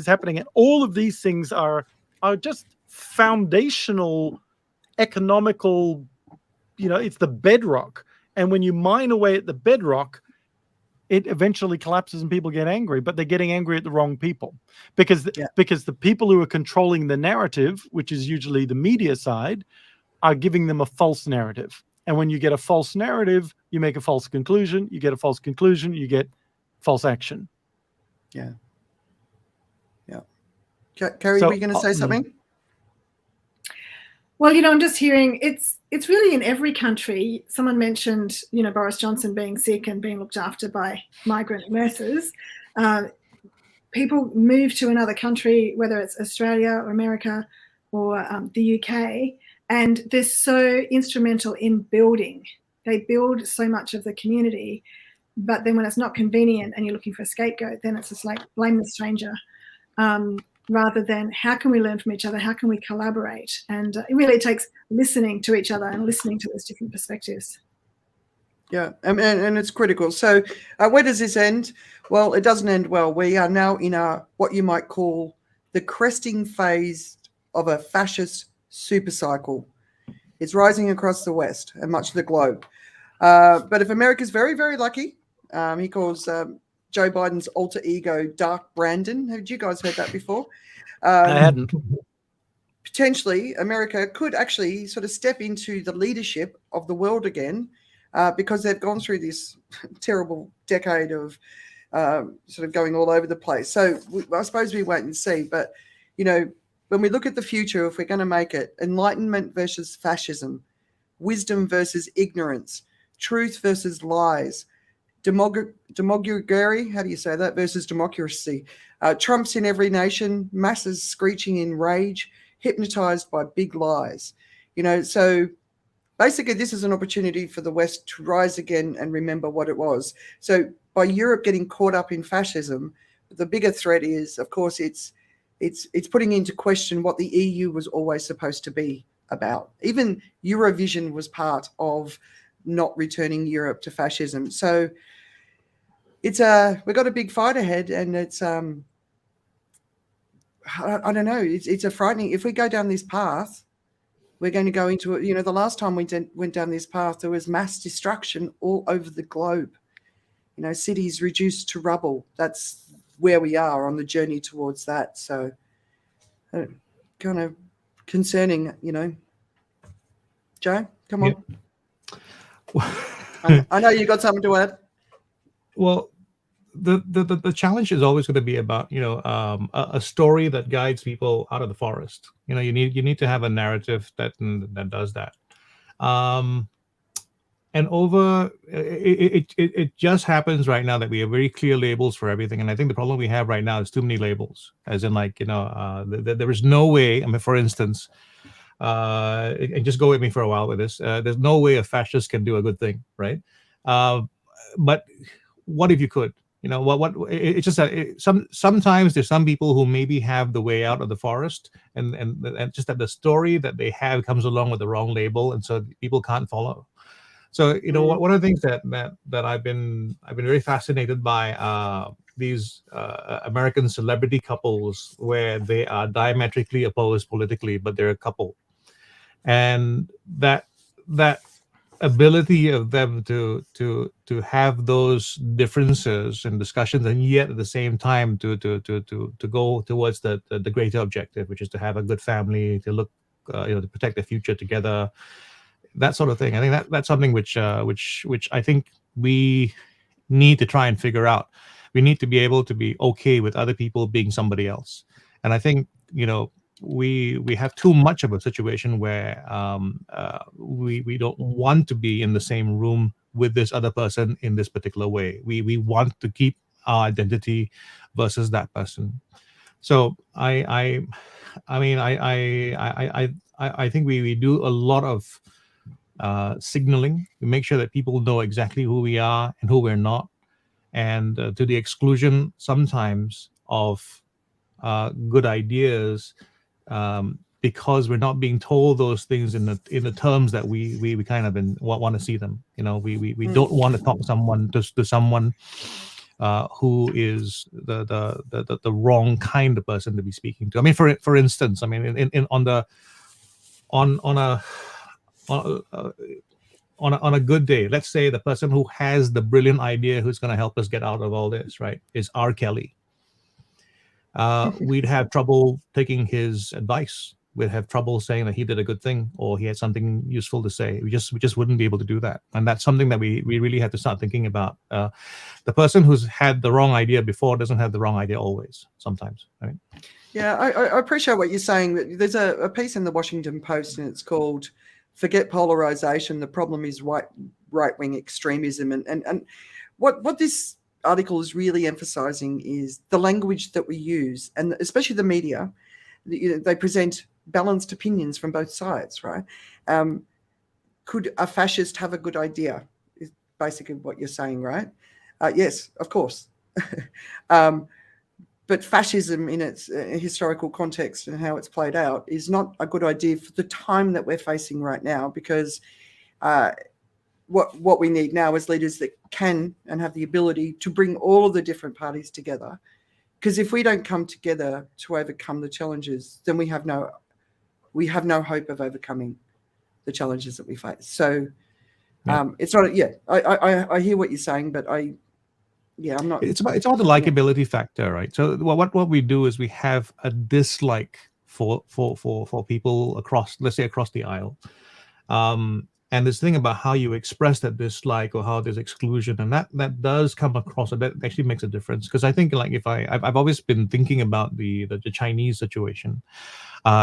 happening. And all of these things are just foundational economical, it's the bedrock. And when you mine away at the bedrock, it eventually collapses and people get angry, but they're getting angry at the wrong people because the people who are controlling the narrative, which is usually the media side, are giving them a false narrative. And when you get a false narrative, you make a false conclusion. You get a false conclusion, you get false action. Yeah. Kerry, were you going to say something? Well, I'm just hearing it's really in every country. Someone mentioned, Boris Johnson being sick and being looked after by migrant nurses. People move to another country, whether it's Australia or America or the UK, and they're so instrumental in building. They build so much of the community, but then when it's not convenient and you're looking for a scapegoat, then it's just like blame the stranger. Rather than how can we learn from each other? How can we collaborate? And it really takes listening to each other and listening to those different perspectives. Yeah, and it's critical. So where does this end? Well, it doesn't end well. We are now in what you might call the cresting phase of a fascist supercycle. It's rising across the West and much of the globe. But if America's very, very lucky, he calls Joe Biden's alter ego Dark Brandon. Have you guys heard that before? I hadn't. Potentially, America could actually sort of step into the leadership of the world again because they've gone through this terrible decade of sort of going all over the place. So I suppose we wait and see. But, when we look at the future, if we're going to make it, enlightenment versus fascism, wisdom versus ignorance, truth versus lies, democracy, how do you say that, versus democracy, Trump's in every nation, masses screeching in rage, hypnotized by big lies. So basically this is an opportunity for the West to rise again and remember what it was. So by Europe getting caught up in fascism, the bigger threat is, of course, it's putting into question what the EU was always supposed to be about. Even Eurovision was part of not returning Europe to fascism. So we've got a big fight ahead, and it's I don't know, it's a frightening. If we go down this path, we're going to go into it. The last time we went down this path, there was mass destruction all over the globe. Cities reduced to rubble. That's where we are on the journey towards that. So kind of concerning, Joe, come on. Yeah. I know you got something to add. Well, the challenge is always going to be about a story that guides people out of the forest. You need to have a narrative that does that. over it just happens right now that we have very clear labels for everything, and I think the problem we have right now is too many labels, as in like, there is no way. I mean, for instance, and just go with me for a while with this, there's no way a fascist can do a good thing, right? But what if you could? It's just that sometimes there's some people who maybe have the way out of the forest, and just that the story that they have comes along with the wrong label, and so people can't follow. So one of the things that I've been very fascinated by, these American celebrity couples where they are diametrically opposed politically, but they're a couple, and that ability of them to have those differences and discussions, and yet at the same time to go towards the greater objective, which is to have a good family, to look to protect the future together, that sort of thing. I think that's something which I think we need to try and figure out. We need to be able to be okay with other people being somebody else, and I think we have too much of a situation where we don't want to be in the same room with this other person in this particular way. We want to keep our identity versus that person. So I think we do a lot of signaling. We make sure that people know exactly who we are and who we're not, and to the exclusion sometimes of good ideas, because we're not being told those things in the terms that we kind of want to see them. We don't want to talk to someone who is the wrong kind of person to be speaking to. I mean, for instance, I mean, on a good day, let's say the person who has the brilliant idea who's going to help us get out of all this, right, is R. Kelly. We'd have trouble taking his advice. We'd have trouble saying that he did a good thing or he had something useful to say. We just wouldn't be able to do that. And that's something that we really have to start thinking about. The person who's had the wrong idea before doesn't have the wrong idea always, sometimes, right? Yeah, I appreciate what you're saying. There's a piece in the Washington Post, and it's called "Forget Polarization. The Problem is Right-Wing Extremism." And what this article is really emphasizing is the language that we use, and especially the media. They present balanced opinions from both sides, right? Could a fascist have a good idea, is basically what you're saying, right? Yes, of course. But fascism in its historical context and how it's played out is not a good idea for the time that we're facing right now, because what we need now is leaders that can and have the ability to bring all of the different parties together. Because if we don't come together to overcome the challenges, then we have no hope of overcoming the challenges that we face. So it's not. Yeah, I hear what you're saying, but I'm not. It's all the likability factor, right? So what we do is we have a dislike for people across, let's say, across the aisle. And this thing about how you express that dislike or how there's exclusion, and that does come across, and that actually makes a difference. Because I think, like, if I've always been thinking about the Chinese situation,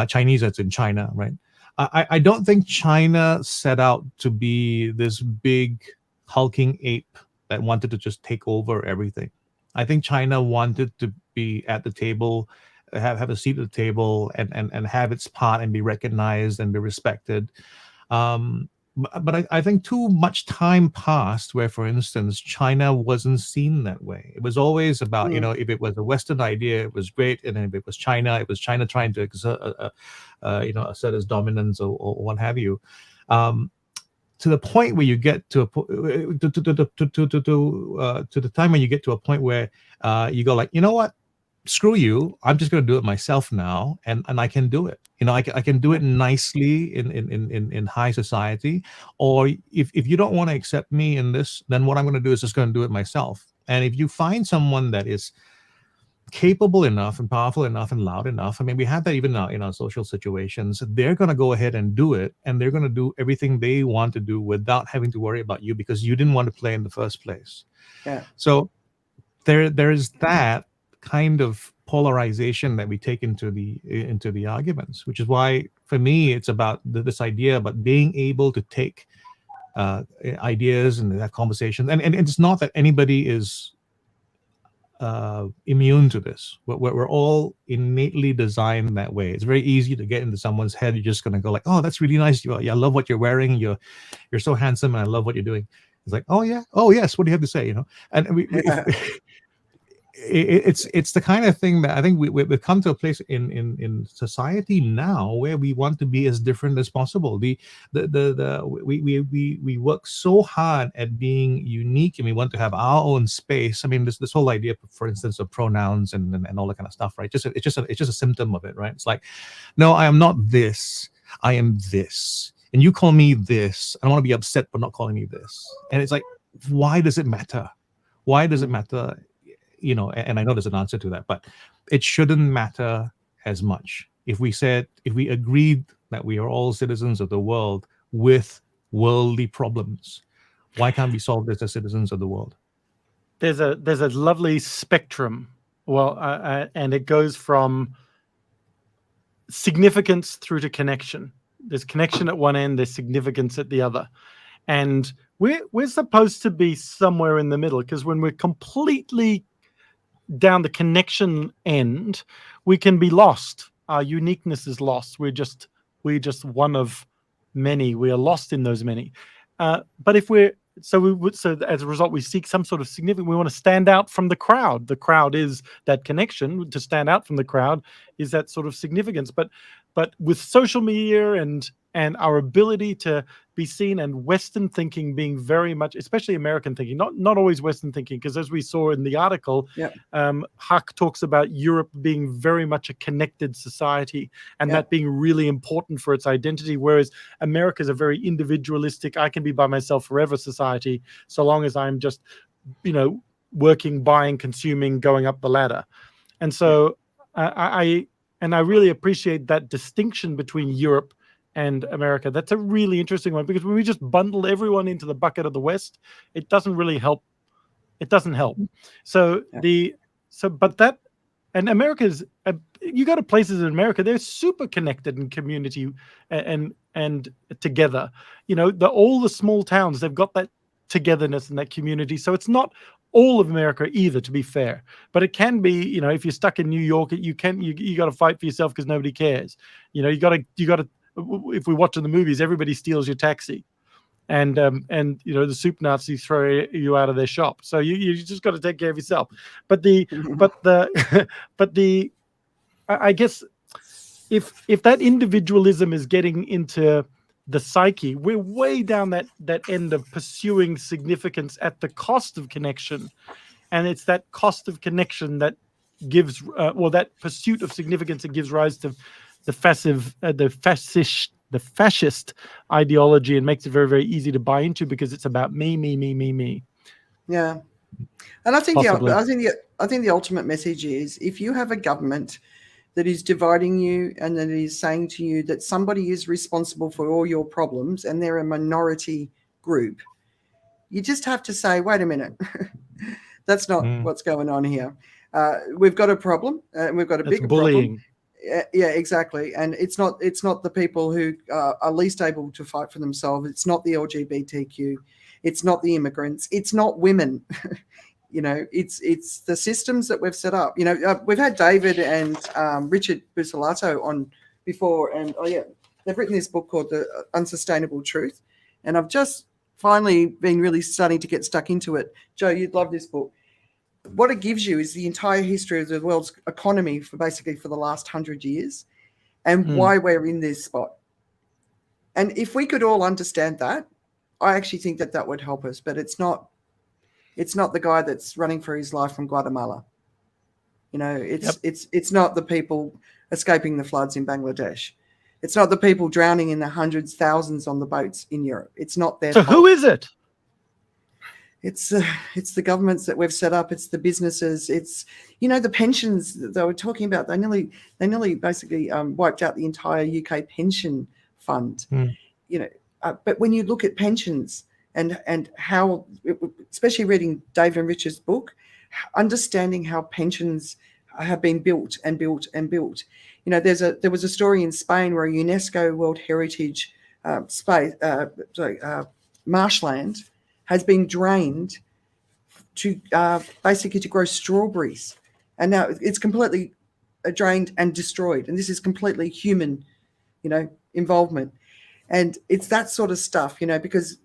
Chinese that's in China, right? I don't think China set out to be this big hulking ape that wanted to just take over everything. I think China wanted to be at the table, have a seat at the table, and have its part and be recognized and be respected. But I think too much time passed where, for instance, China wasn't seen that way. It was always about, if it was a Western idea, it was great. And if it was China trying to assert its dominance or what have you. To the point where you get to the time when you get to a point where you go like, you know what? Screw you, I'm just going to do it myself now, and I can do it. I can do it nicely in high society. Or if you don't want to accept me in this, then what I'm going to do is just going to do it myself. And if you find someone that is capable enough and powerful enough and loud enough, I mean, we have that even now in our social situations, they're going to go ahead and do it, and they're going to do everything they want to do without having to worry about you, because you didn't want to play in the first place. Yeah. So there is that kind of polarization that we take into the arguments, which is why for me it's about this idea about being able to take ideas and that conversation. And it's not that anybody is immune to this. We're all innately designed that way. It's very easy to get into someone's head. You're just going to go like, oh, that's really nice. I love what you're wearing. You're so handsome, and I love what you're doing. It's like, oh yeah, oh yes, what do you have to say? And it's the kind of thing that I think we've come to a place in society now where we want to be as different as possible. We work so hard at being unique, and we want to have our own space. I mean, this whole idea, for instance, of pronouns and all that kind of stuff, right? It's just a symptom of it, right? It's like, no, I am not this. I am this, and you call me this. I don't want to be upset for not calling me this. And it's like, why does it matter? Why does it matter? And I know there's an answer to that, but it shouldn't matter as much. If we agreed that we are all citizens of the world with worldly problems, why can't we solve this as citizens of the world? There's a lovely spectrum. Well, and it goes from significance through to connection. There's connection at one end, there's significance at the other. And we're supposed to be somewhere in the middle, because when we're completely down the connection end, we can be lost. Our uniqueness is lost. We're just one of many. We are lost in those many. But if so as a result, we seek some sort of significance. We want to stand out from the crowd. The crowd is that connection. To stand out from the crowd is that sort of significance. But with social media and our ability to be seen, and Western thinking being very much, especially American thinking, not always Western thinking, because as we saw in the article, Haque talks about Europe being very much a connected society, and that being really important for its identity, whereas America is a very individualistic, I can be by myself forever society, so long as I'm just, working, buying, consuming, going up the ladder. And so I really appreciate that distinction between Europe and America. That's a really interesting one, because when we just bundle everyone into the bucket of the West, it doesn't really help. It doesn't help. So and America's, you go to places in America, they're super connected in community and together. All the small towns, they've got that togetherness and that community. So it's not all of America either, to be fair, but it can be. If you're stuck in New York, you got to fight for yourself because nobody cares. You got to. If we watch in the movies, everybody steals your taxi, and the soup Nazis throw you out of their shop. So you just got to take care of yourself. I guess if that individualism is getting into the psyche, we're way down that end of pursuing significance at the cost of connection, and it's that cost of connection that gives, that pursuit of significance that gives rise to the fascist ideology, and makes it very, very easy to buy into, because it's about me. Yeah, and I think the ultimate message is, if you have a government that is dividing you and that is saying to you that somebody is responsible for all your problems and they're a minority group, you just have to say, wait a minute, that's not what's going on here. We've got a problem. We've got a big bullying. Yeah, exactly. And it's not the people who are least able to fight for themselves. It's not the LGBTQ. It's not the immigrants. It's not women. It's the systems that we've set up. We've had David and Richard Busolato on before, and they've written this book called The Unsustainable Truth, and I've just finally been really starting to get stuck into it. Joe, you'd love this book. What it gives you is the entire history of the world's economy for the last 100 years, and why we're in this spot. And if we could all understand that, I actually think that would help us. But it's not the guy that's running for his life from Guatemala. It's not the people escaping the floods in Bangladesh. It's not the people drowning in the hundreds, thousands on the boats in Europe. It's not their fault. Who is it? It's the governments that we've set up. It's the businesses. It's the pensions that they were talking about. They nearly basically wiped out the entire UK pension fund. But when you look at pensions and how, especially reading David and Richard's book, understanding how pensions have been built and built and built. There was a story in Spain where a UNESCO World Heritage marshland has been drained to basically to grow strawberries, and now it's completely drained and destroyed. And this is completely human, involvement. And it's that sort of stuff, because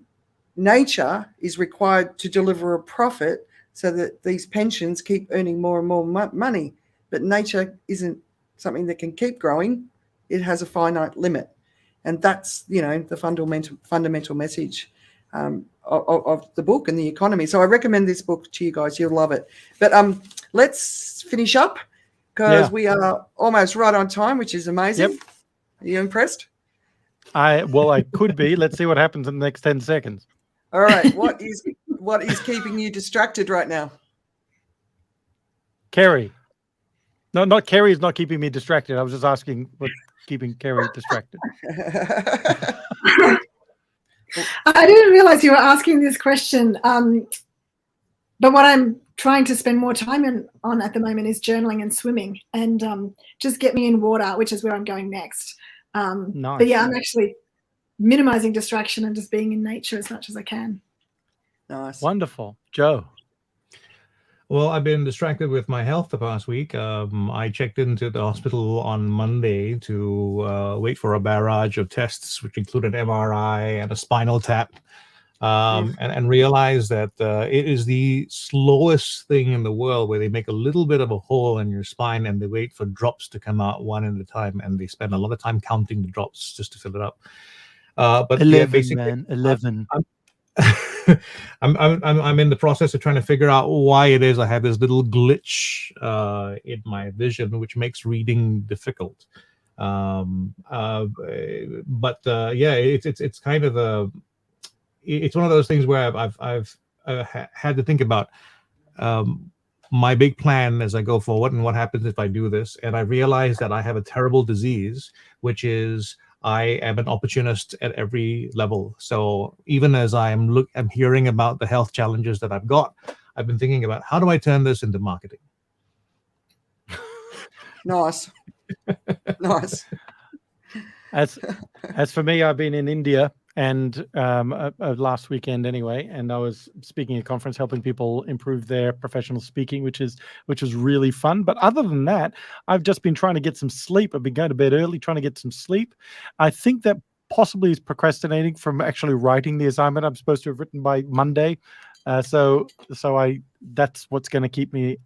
nature is required to deliver a profit so that these pensions keep earning more and more money. But nature isn't something that can keep growing. It has a finite limit. And that's, the fundamental message of the book and the economy. So I recommend this book to you guys. You'll love it. But let's finish up because we are almost right on time, which is amazing. Yep. Are you impressed? I could be. Let's see what happens in the next 10 seconds. All right. What is keeping you distracted right now? Kerrie. No, not Kerrie is not keeping me distracted. I was just asking what's keeping Kerrie distracted. I didn't realize you were asking this question. But what I'm trying to spend more time on at the moment is journaling and swimming, and just get me in water, which is where I'm going next. Nice. But yeah, I'm actually minimizing distraction and just being in nature as much as I can. Nice. Wonderful. Joe. Well, I've been distracted with my health the past week. I checked into the hospital on Monday to wait for a barrage of tests, which included MRI and a spinal tap, and realized that it is the slowest thing in the world, where they make a little bit of a hole in your spine and they wait for drops to come out one at a time, and they spend a lot of time counting the drops just to fill it up. But 11, basically, man, 11. I'm in the process of trying to figure out why it is I have this little glitch in my vision, which makes reading difficult. It's kind of it's one of those things where I've had to think about my big plan as I go forward and what happens if I do this. And I realized that I have a terrible disease, which is I am an opportunist at every level. So even as I'm hearing about the health challenges that I've got, I've been thinking about how do I turn this into marketing? Nice. Nice. As for me, I've been in India and last weekend anyway, and I was speaking at a conference helping people improve their professional speaking, which was really fun. But other than that, I've just been trying to get some sleep. I've been going to bed early, trying to get some sleep. I think that possibly is procrastinating from actually writing the assignment I'm supposed to have written by Monday. So that's what's going to keep me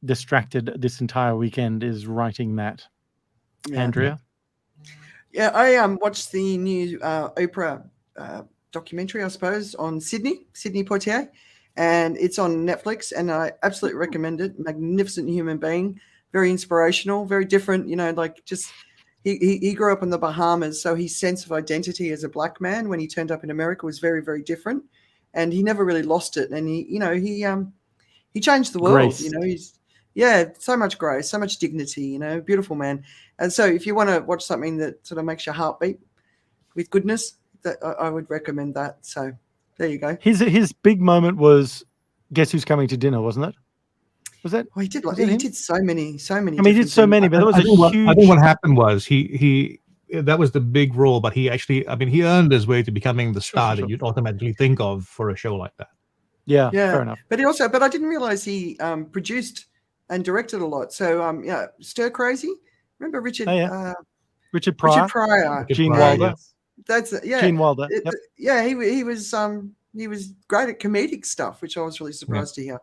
distracted this entire weekend, is writing that. Yeah. Andrea? Yeah, I watched the new Oprah documentary, I suppose, on Sidney Poitier, and it's on Netflix, and I absolutely recommend it. Magnificent human being, very inspirational, very different, just he grew up in the Bahamas, so his sense of identity as a black man when he turned up in America was very, very different, and he never really lost it. And he changed the world. Grace. He's so much grace, so much dignity, beautiful man. And so if you want to watch something that sort of makes your heart beat with goodness, I would recommend that. So there you go. His big moment was Guess Who's Coming to Dinner, wasn't it? Was that? Well, he did so many. I mean, he did so many, but there was huge. I think what happened was he that was the big role, but he earned his way to becoming the star that you'd automatically think of for a show like that. Yeah, fair enough. But I didn't realize he produced and directed a lot. So Stir Crazy. Remember Richard? Richard Pryor. Gene Wilder. That's Gene Wilder. Yeah, he was great at comedic stuff, which I was really surprised to hear.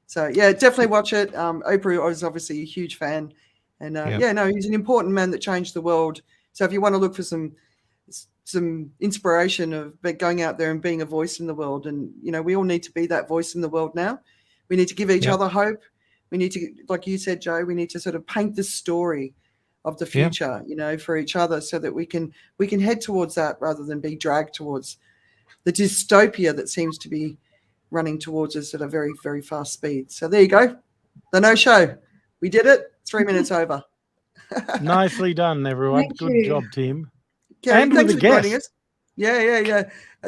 So yeah, definitely watch it. Oprah was obviously a huge fan, and he's an important man that changed the world. So if you want to look for some inspiration of going out there and being a voice in the world, and we all need to be that voice in the world now. We need to give each other hope. We need to, like you said, Joe, we need to sort of paint the story of the future, for each other, so that we can head towards that rather than be dragged towards the dystopia that seems to be running towards us at a very, very fast speed. So there you go. The No Show. We did it. 3 minutes over. Nicely done, everyone. Good job, team. Kerrie, and thanks with for a joining guest. us. Yeah.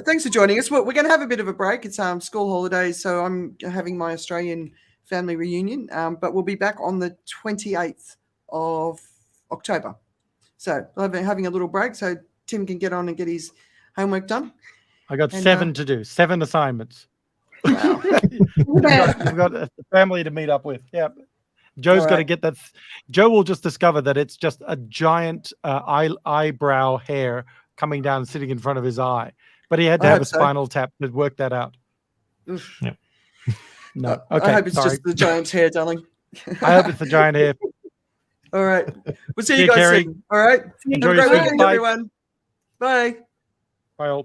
Thanks for joining us. We're going to have a bit of a break. It's school holidays, so I'm having my Australian family reunion, but we'll be back on the 28th of October. So we're having a little break so Tim can get on and get his homework done. I got And, 7 to do, 7 assignments. Wow. We've got a family to meet up with. Yeah. Joe's got to get that. Joe will just discover that it's just a giant eyebrow hair coming down and sitting in front of his eye. But he had to have a spinal tap to work that out. Oof. Yeah. No. Okay. I hope it's just the giant's hair, darling. I hope it's the giant hair. All right. We'll see you guys Kerry. soon. All right. Enjoy Have a your great food. weekend, Bye. everyone. Bye. Bye all.